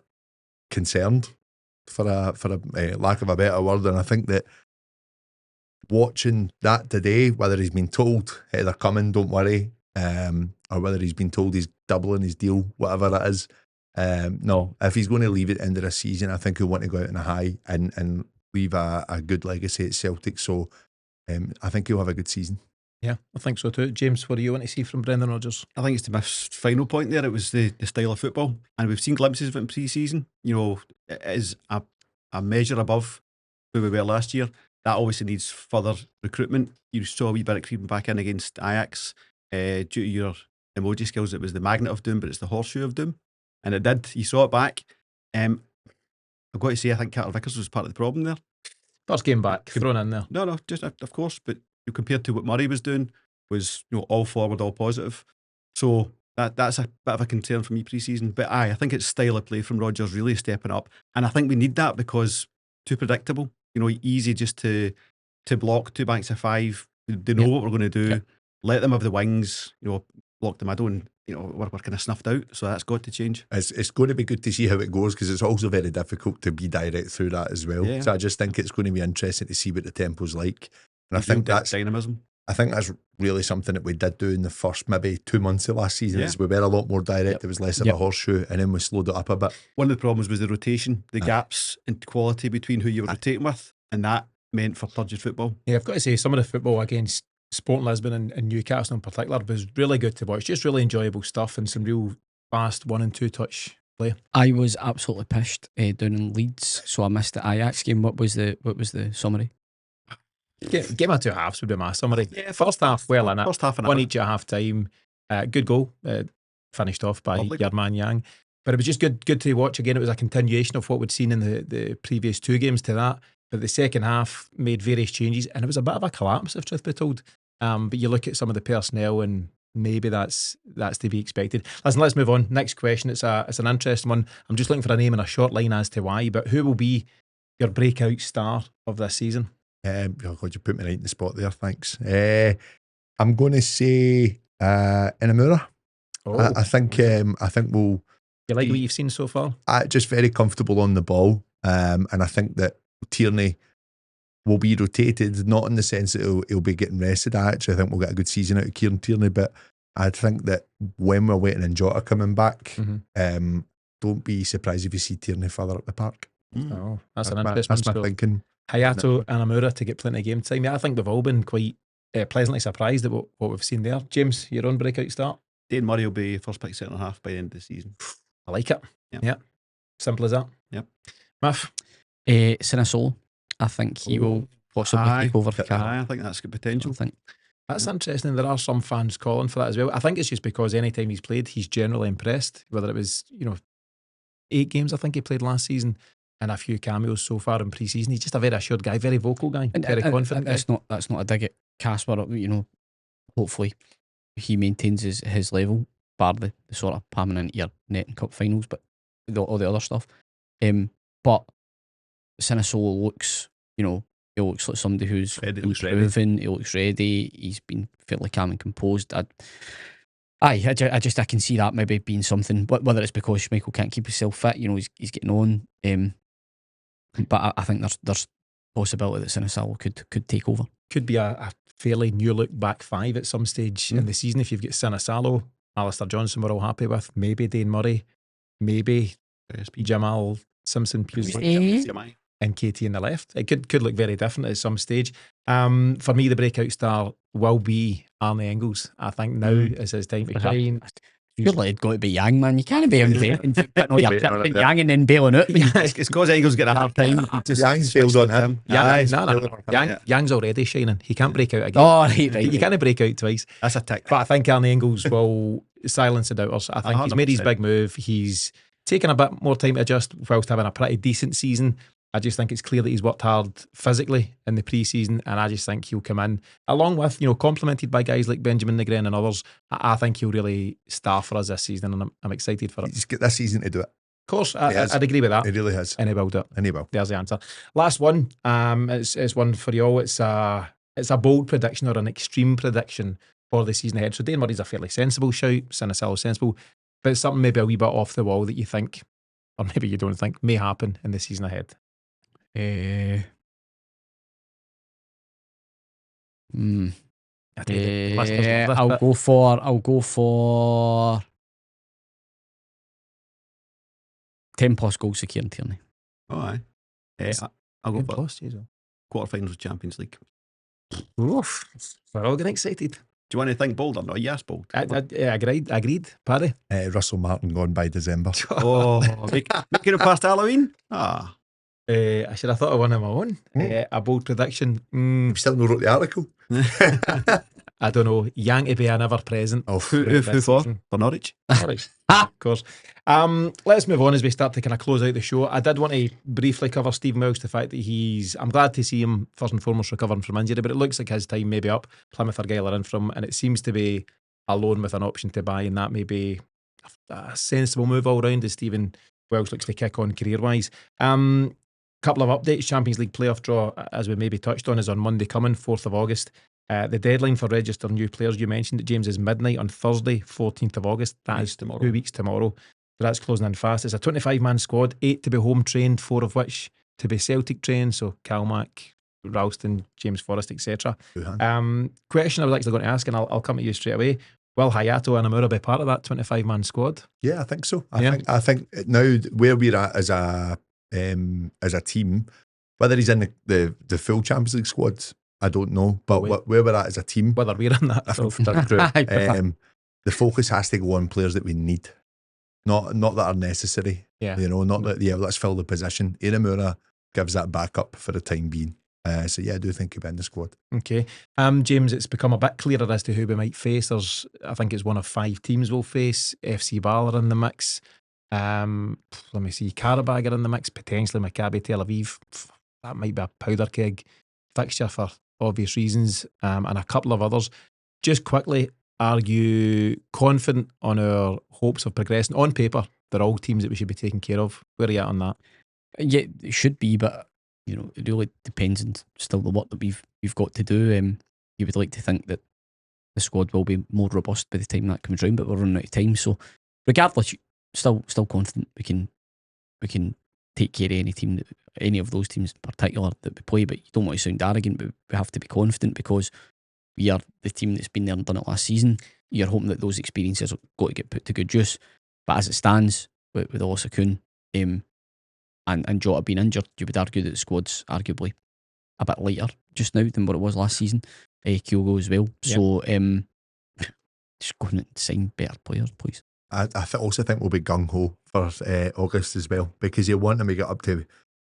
Speaker 2: concerned, for a lack of a better word. And I think that watching that today, whether he's been told, hey, they're coming, don't worry, or whether he's been told he's doubling his deal, whatever it is, no, if he's going to leave at the end of the season, I think he'll want to go out on a high and leave a good legacy at Celtic. So I think he'll have a good season.
Speaker 1: Yeah, I think so too. James, what do you want to see from Brendan Rodgers?
Speaker 4: I think it's to my final point there. It was the style of football, and we've seen glimpses of it in pre-season. It is a measure above where we were last year. That obviously needs further recruitment. You saw a wee bit of creeping back in against Ajax. Due to your emoji skills, it was the magnet of doom, but it's the horseshoe of doom, and it did. You saw it back. I've got to say, I think Carter Vickers was part of the problem there.
Speaker 1: First game back, thrown in there.
Speaker 4: No, just of course, but compared to what Murray was doing, was all forward, all positive. So that's a bit of a concern for me pre-season. But I think it's style of play from Rodgers really stepping up, and I think we need that because too predictable. Easy just to block two banks of five. They know what we're going to do. Let them have the wings. Block the middle, and we're kind of snuffed out. So that's got to change.
Speaker 2: It's going to be good to see how it goes, because it's also very difficult to be direct through that as well.
Speaker 4: Yeah.
Speaker 2: So I just think it's going to be interesting to see what the tempo's like. And I think that's
Speaker 4: dynamism.
Speaker 2: I think that's really something that we did do in the first maybe 2 months of last season. Is we were a lot more direct. There was less of a horseshoe, and then we slowed it up a bit.
Speaker 4: One of the problems was the rotation, the gaps in quality between who you were rotating with, and that meant for turgid football.
Speaker 1: Yeah, I've got to say, some of the football against Sporting Lisbon and Newcastle in particular was really good to watch. Just really enjoyable stuff and some real fast 1 and 2 touch play.
Speaker 3: I was absolutely pissed down in Leeds, so I missed the Ajax game. What was the summary?
Speaker 1: Game of 2 halves would be my summary. Yeah, first half, well in it.
Speaker 4: First half,
Speaker 1: one each at half time. Good goal, finished off by your man Yang. But it was just good to watch again. It was a continuation of what we'd seen in the previous 2 games to that. But the second half made various changes, and it was a bit of a collapse, if truth be told. But you look at some of the personnel, and maybe that's to be expected. Listen, let's move on. Next question. It's an interesting one. I'm just looking for a name and a short line as to why. But who will be your breakout star of this season?
Speaker 2: Oh God, you put me right in the spot there. Thanks. I'm going to say Nakamura. I think we'll.
Speaker 1: You like what you've seen so far?
Speaker 2: Just very comfortable on the ball, and I think that Tierney will be rotated, not in the sense that he'll be getting rested. I actually think we'll get a good season out of Kieran Tierney, but I think that when we're waiting on Jota coming back, don't be surprised if you see Tierney further up the park.
Speaker 1: Oh, that's an interesting.
Speaker 2: That's my thinking.
Speaker 1: Hayato and Nakamura to get plenty of game time. Yeah, I think we've all been quite pleasantly surprised at what we've seen there. James, your own breakout start?
Speaker 4: Dane Murray will be first pick centre half by the end of the season.
Speaker 1: I like it. Yeah. Simple as that.
Speaker 4: Yep.
Speaker 1: Muff?
Speaker 3: Sinisolo. I think he will possibly take over for Carter.
Speaker 4: I think that's good potential.
Speaker 1: That's interesting. There are some fans calling for that as well. I think it's just because anytime he's played, he's generally impressed. Whether it was, 8 games I think he played last season, and a few cameos so far in pre-season. He's just a very assured guy, very vocal guy, very confident.
Speaker 3: That's not a dig at Casper. Hopefully he maintains his level, bar the sort of palming into your net and cup finals, but all the other stuff. But Sinisolo looks, he looks like somebody who's improving. He looks ready. He's been fairly calm and composed. I can see that maybe being something. Whether it's because Schmeichel can't keep himself fit, he's getting on. But I think there's possibility that Sinisolo could take over. Could be a
Speaker 1: fairly new look back 5 at some stage in the season. If you've got Sinisolo, Alistair Johnson, we're all happy with. Maybe Dane Murray, maybe Jamal Simpson, and Katie in the left. It could look very different at some stage. For me, the breakout star will be Arne Engels. I think now is his time to shine.
Speaker 3: Surely it'd got to be Yang, man. You can't be putting all your
Speaker 2: Waiting on
Speaker 3: chips
Speaker 2: it
Speaker 3: in
Speaker 2: there.
Speaker 3: Yang and then bailing out.
Speaker 4: It's because Eagles get a hard time.
Speaker 2: Yang's failed on him.
Speaker 1: Yang,
Speaker 2: Aye,
Speaker 1: no. Yang's already shining. He can't break out again.
Speaker 3: Oh, right.
Speaker 1: He can't break out twice.
Speaker 4: That's a tick.
Speaker 1: But I think Arnie Engels will silence the doubters. I think he's made his
Speaker 4: 100%.
Speaker 1: big move. He's taken a bit more time to adjust whilst having a pretty decent season. I just think it's clear that he's worked hard physically in the pre-season, and I just think he'll come in, along with, complemented by guys like Benjamin Negren and others. I think he'll really star for us this season, and I'm excited for it.
Speaker 2: He's got this season to do it.
Speaker 1: Of course,
Speaker 2: He has.
Speaker 1: I'd agree with that.
Speaker 2: He really has.
Speaker 1: And he will do it.
Speaker 2: And he will.
Speaker 1: There's the answer. Last one. It's one for you all. It's a bold prediction or an extreme prediction for the season ahead. So Dane Murray's a fairly sensible shout. Sinicello's sensible, but it's something maybe a wee bit off the wall that you think, or maybe you don't think, may happen in the season ahead.
Speaker 3: I'll go for 10 plus goals to Kieran Tierney.
Speaker 4: Oh, aye. I'll go for
Speaker 1: Jesus.
Speaker 4: quarterfinals of Champions League.
Speaker 1: Oof. We're all getting excited.
Speaker 4: Do you want to think bold or not? Yes, bold.
Speaker 1: Agreed. Paddy?
Speaker 2: Russell Martin gone by December.
Speaker 4: Oh, making it past Halloween?
Speaker 1: I should have thought of one of my own. A bold prediction.
Speaker 2: We've still not wrote the article.
Speaker 1: I don't know. Yang to be an ever present.
Speaker 2: Oh,
Speaker 4: Who for? For Norwich?
Speaker 1: Norwich, of course. Let's move on as we start to kind of close out the show. I did want to briefly cover Steve Mills, the fact that I'm glad to see him first and foremost recovering from injury, but it looks like his time may be up. Plymouth are Gale are in from, and it seems to be a loan with an option to buy, and that may be a sensible move all round as Stephen Welsh looks to kick on career-wise. Couple of updates. Champions League playoff draw, as we maybe touched on, is on Monday coming, 4th of August. The deadline for registering new players, you mentioned it, James, is midnight on Thursday, 14th of August. That is tomorrow. 2 weeks tomorrow. So that's closing in fast. It's a 25-man squad, 8 to be home trained, 4 of which to be Celtic trained. So Calmac, Ralston, James Forrest, etc. Question I was actually going to ask, and I'll come to you straight away. Will Hayato and Nakamura be part of that 25-man squad?
Speaker 2: Yeah, I think so. I think now where we're at as a team, whether he's in the full Champions League squad, I don't know. But where we're at as a team,
Speaker 1: whether we're in that,
Speaker 2: the focus has to go on players that we need, not that are necessary.
Speaker 1: Yeah,
Speaker 2: not that let's fill the position. Nakamura gives that backup for the time being. So yeah, I do think he'll be in the squad. Okay,
Speaker 1: James, it's become a bit clearer as to who we might face. I think it's one of 5 teams we'll face. FC Ball are in the mix. Let me see, Karabag are in the mix, potentially Maccabi Tel Aviv. That might be a powder keg fixture for obvious reasons, and a couple of others. Just quickly, are you confident on our hopes of progressing? On paper, they're all teams that we should be taking care of. Where are you at on that?
Speaker 3: Yeah, it should be, but it really depends on still the work that we've got to do. You would like to think that the squad will be more robust by the time that comes round, but we're running out of time. So regardless, still confident we can take care of any team, any of those teams in particular that we play. But you don't want to sound arrogant, but we have to be confident because we are the team that's been there and done it last season. You're hoping that those experiences have got to get put to good use. But as it stands, with the loss of Kuhn and Jota being injured, you would argue that the squad's arguably a bit lighter just now than what it was last season. Kyogo as well. Yep. So just go and sign better players, please.
Speaker 2: I also think we'll be gung-ho for August as well, because you want to make it up to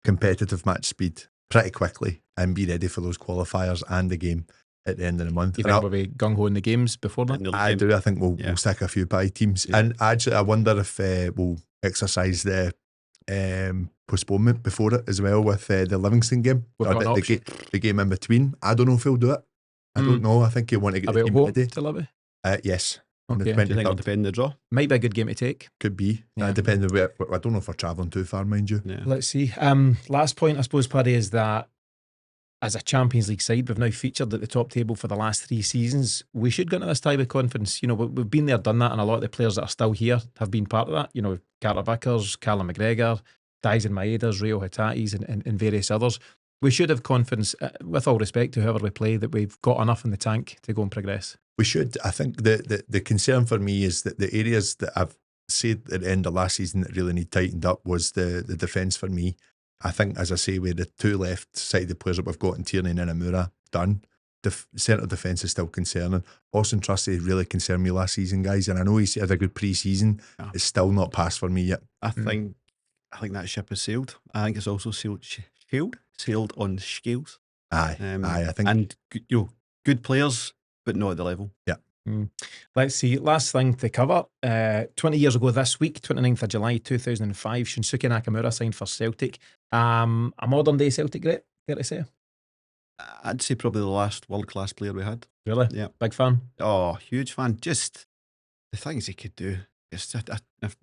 Speaker 2: competitive match speed pretty quickly and be ready for those qualifiers and the game at the end of the month.
Speaker 1: You think we'll be gung-ho in the games before that?
Speaker 2: I do. I think we'll stick a few by teams. Yeah. And actually, I wonder if we'll exercise the postponement before it as well with the Livingston game. Or the game in between. I don't know if he'll do it. I don't know. I think he'll want to get the team ready.
Speaker 1: To Libby?
Speaker 2: Yes.
Speaker 1: Okay.
Speaker 4: Do you think it'll depend on the draw?
Speaker 1: Might be a good game to take.
Speaker 2: Could be. Yeah. Depending on where. I don't know if we're travelling too far, mind you.
Speaker 1: Yeah. Let's see. Last point, I suppose, Paddy, is that as a Champions League side, we've now featured at the top table for the last 3 seasons. We should go into this tie with confidence. We've been there, done that, and a lot of the players that are still here have been part of that. Carter Vickers, Callum McGregor, Dyson Maedas, Rio Hitatis, and various others. We should have confidence, with all respect to whoever we play, that we've got enough in the tank to go and progress.
Speaker 2: We should. I think the concern for me is that the areas that I've said at the end of last season that really need tightened up was the defence for me. I think, as I say, with the 2 left-sided players that we've got in Tierney and Nakamura done, centre defence is still concerning. Austin Trusty really concerned me last season, guys, and I know he's had a good pre-season. It's still not passed for me yet.
Speaker 4: I think that ship has sailed. I think it's also sailed on scales.
Speaker 2: Aye, I think,
Speaker 4: and good players, but not at the level.
Speaker 2: Yeah.
Speaker 1: Let's see. Last thing to cover. 20 years ago this week, 29th of July 2005, Shunsuke Nakamura signed for Celtic. A modern day Celtic great, fair to say.
Speaker 4: I'd say probably the last world-class player we had.
Speaker 1: Really?
Speaker 4: Yeah.
Speaker 1: Big fan?
Speaker 4: Oh, huge fan. Just the things he could do. It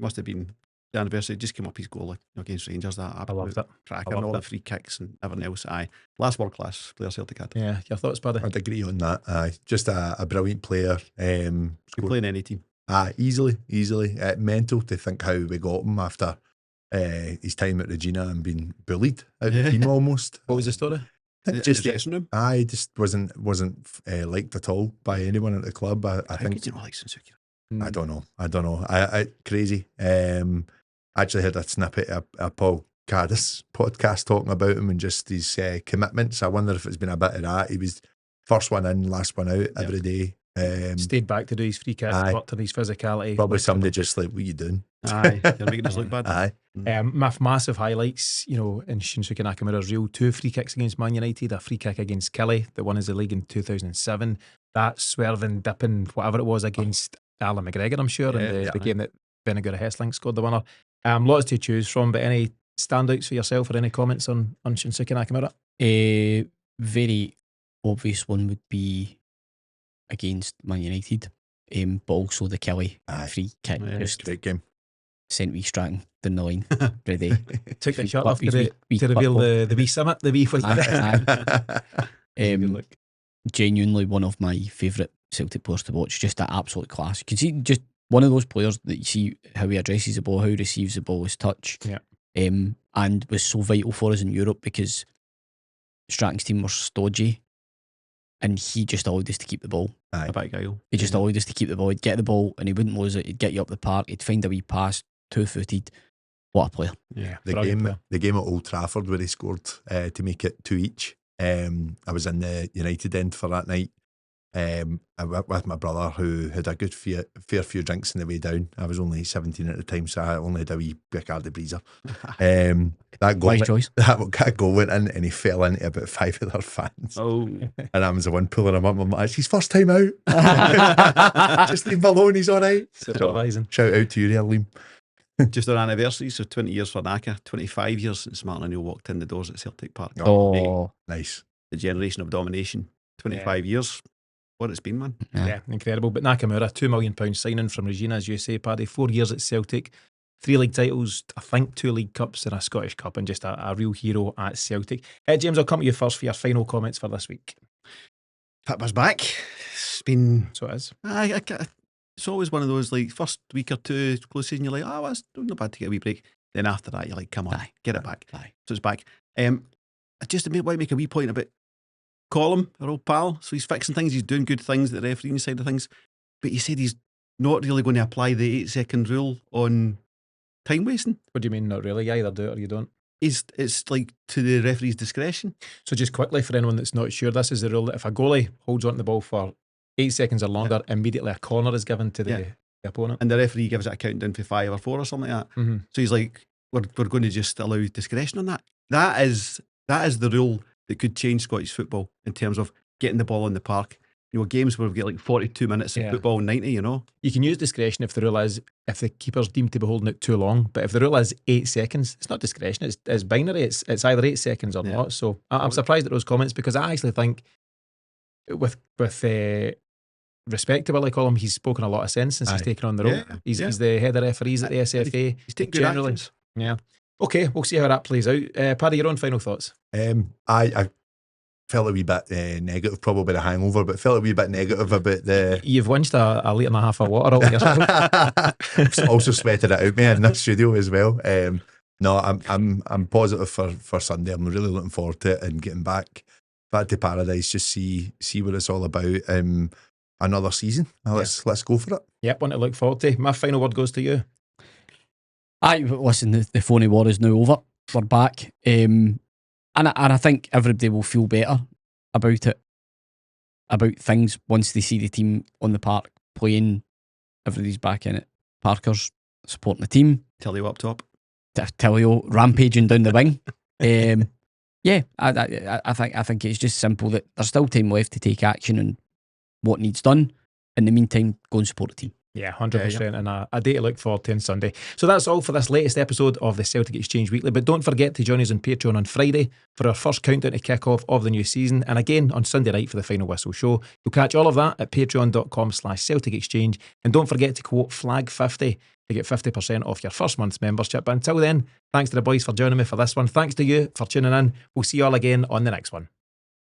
Speaker 4: must have been the anniversary. Just came up his goal against Rangers. That
Speaker 1: I loved it.
Speaker 4: Cracker and all the free kicks and everything else. Aye. Last world-class player Celtic had.
Speaker 1: Yeah, your thoughts, Paddy?
Speaker 2: I'd agree on that. Aye, just a brilliant player.
Speaker 4: Could play in any team.
Speaker 2: Easily. Mental to think how we got him after his time at Regina and being bullied out of the team almost.
Speaker 1: What was the story?
Speaker 2: Just
Speaker 4: dressing room.
Speaker 2: I just wasn't liked at all by anyone at the club. I think.
Speaker 4: Could you not like Shunsuke?
Speaker 2: I don't know. I crazy. Actually had a snippet of Paul Caddis podcast talking about him and just his commitments. I wonder if it's been a bit of that. He was first one in, last one out every day.
Speaker 1: Stayed back to do his free kicks, worked on his physicality.
Speaker 2: Probably somebody just like, what are you doing?
Speaker 4: Aye, you're making us look bad.
Speaker 2: Aye.
Speaker 1: Massive highlights, in Shunsuke Nakamura's reel: 2 free kicks against Man United, a free kick against Kelly that won us the league in 2007, that swerving, dipping, whatever it was against Alan McGregor, I'm sure, in the game that Benagura Hessling scored the winner. Lots to choose from, but any standouts for yourself or any comments on Shunsuke Nakamura?
Speaker 3: A very obvious one would be against Man United, but also the Kelly free kick. Just
Speaker 2: great game.
Speaker 3: Sent me Stratton down the line. Ready.
Speaker 1: Took the shot off to reveal the wee summit, the wee foot.
Speaker 3: Genuinely one of my favourite Celtic players to watch. Just an absolute class. You can see just one of those players that you see how he addresses the ball, how he receives the ball, his touch.
Speaker 1: Yeah.
Speaker 3: And was so vital for us in Europe because Stratton's team were stodgy. And he just allowed us to keep the ball.
Speaker 4: A bit guile.
Speaker 3: He just allowed us to keep the ball. He'd get the ball and he wouldn't lose it. He'd get you up the park. He'd find a wee pass, 2-footed. What a player.
Speaker 1: Yeah.
Speaker 2: The game at Old Trafford where he scored to make it 2 each. I was in the United end for that night with my brother who had a good fair few drinks on the way down. I was only 17 at the time, so I only had a wee Bacardi Breezer. That goal,
Speaker 3: Wise choice.
Speaker 2: That goal went in and he fell into about 5 other fans.
Speaker 4: Oh.
Speaker 2: And I was the one pulling him up. I'm like, it's his first time out. Just leave him alone, he's all right.
Speaker 1: Surprising.
Speaker 2: Shout out to you there, Liam.
Speaker 4: Just our anniversary, so 20 years for Naka, 25 years since Martin O'Neill walked in the doors at Celtic Park.
Speaker 3: Oh,
Speaker 2: nice.
Speaker 4: The generation of domination. 25 years. What it's been, man.
Speaker 1: Yeah, incredible. But Nakamura, £2 million signing from Regina, as you say, Paddy. 4 years at Celtic, 3 league titles, I think 2 League Cups and a Scottish Cup, and just a real hero at Celtic. James, I'll come to you first for your final comments for this week.
Speaker 4: Pippa's back. It's been...
Speaker 1: So it is.
Speaker 4: It's always one of those, like, first week or two, close season, you're like, oh, it's not bad to get a wee break. Then after that, you're like, come on, get it back. So it's back. I just want to make a wee point about Colm, our old pal. So he's fixing things, he's doing good things at the refereeing side of things. But he said he's not really going to apply the 8-second rule on time wasting.
Speaker 1: What do you mean, not really? You either do it or you don't.
Speaker 4: It's like to the referee's discretion.
Speaker 1: So just quickly, for anyone that's not sure, this is the rule that if a goalie holds on to the ball for 8 seconds or longer, immediately a corner is given to the opponent.
Speaker 4: And the referee gives it a countdown for 5 or 4 or something like that.
Speaker 1: Mm-hmm.
Speaker 4: So he's like, we're going to just allow discretion on that. That is the rule that could change Scottish football in terms of getting the ball in the park. Games where we get like 42 minutes of football, 90, You
Speaker 1: can use discretion if the rule is, if the keeper's deemed to be holding it too long. But if the rule is 8 seconds, it's not discretion, it's binary. It's either 8 seconds or not. So I'm surprised at those comments because I actually think with respect to Willie Collum, he's spoken a lot of sense since he's taken on the role. He's the head of referees at the SFA.
Speaker 4: He's taking good actions.
Speaker 1: Yeah. Okay, we'll see how that plays out. Paddy, your own final thoughts?
Speaker 2: I felt a wee bit negative, probably the hangover, but felt a wee bit negative about the...
Speaker 1: You've winched a litre and a half of water all yourself.
Speaker 2: Also sweated it out, me, in this studio as well. No, I'm positive for Sunday. I'm really looking forward to it and getting back to Paradise, just see what it's all about. Another season. Let's go for it.
Speaker 1: Yep, one to look forward to. My final word goes to you.
Speaker 3: Listen, the phony war is now over. We're back. And I think everybody will feel better about it. about things once they see the team on the park playing. Everybody's back in it. Parker's supporting the team.
Speaker 4: Tell you up top.
Speaker 3: Tellio rampaging down the wing. Yeah, I think it's just simple that there's still time left to take action on what needs done. In the meantime, go and support the team.
Speaker 1: Yeah, 100%, and a day to look forward to on Sunday. So that's all for this latest episode of the Celtic Exchange Weekly, but don't forget to join us on Patreon on Friday for our first countdown to kick-off of the new season, and again on Sunday night for the Final Whistle show. You'll catch all of that at patreon.com/Celtic Exchange, and don't forget to quote FLAG50 to get 50% off your first month's membership. But until then, thanks to the boys for joining me for this one. Thanks to you for tuning in. We'll see you all again on the next one.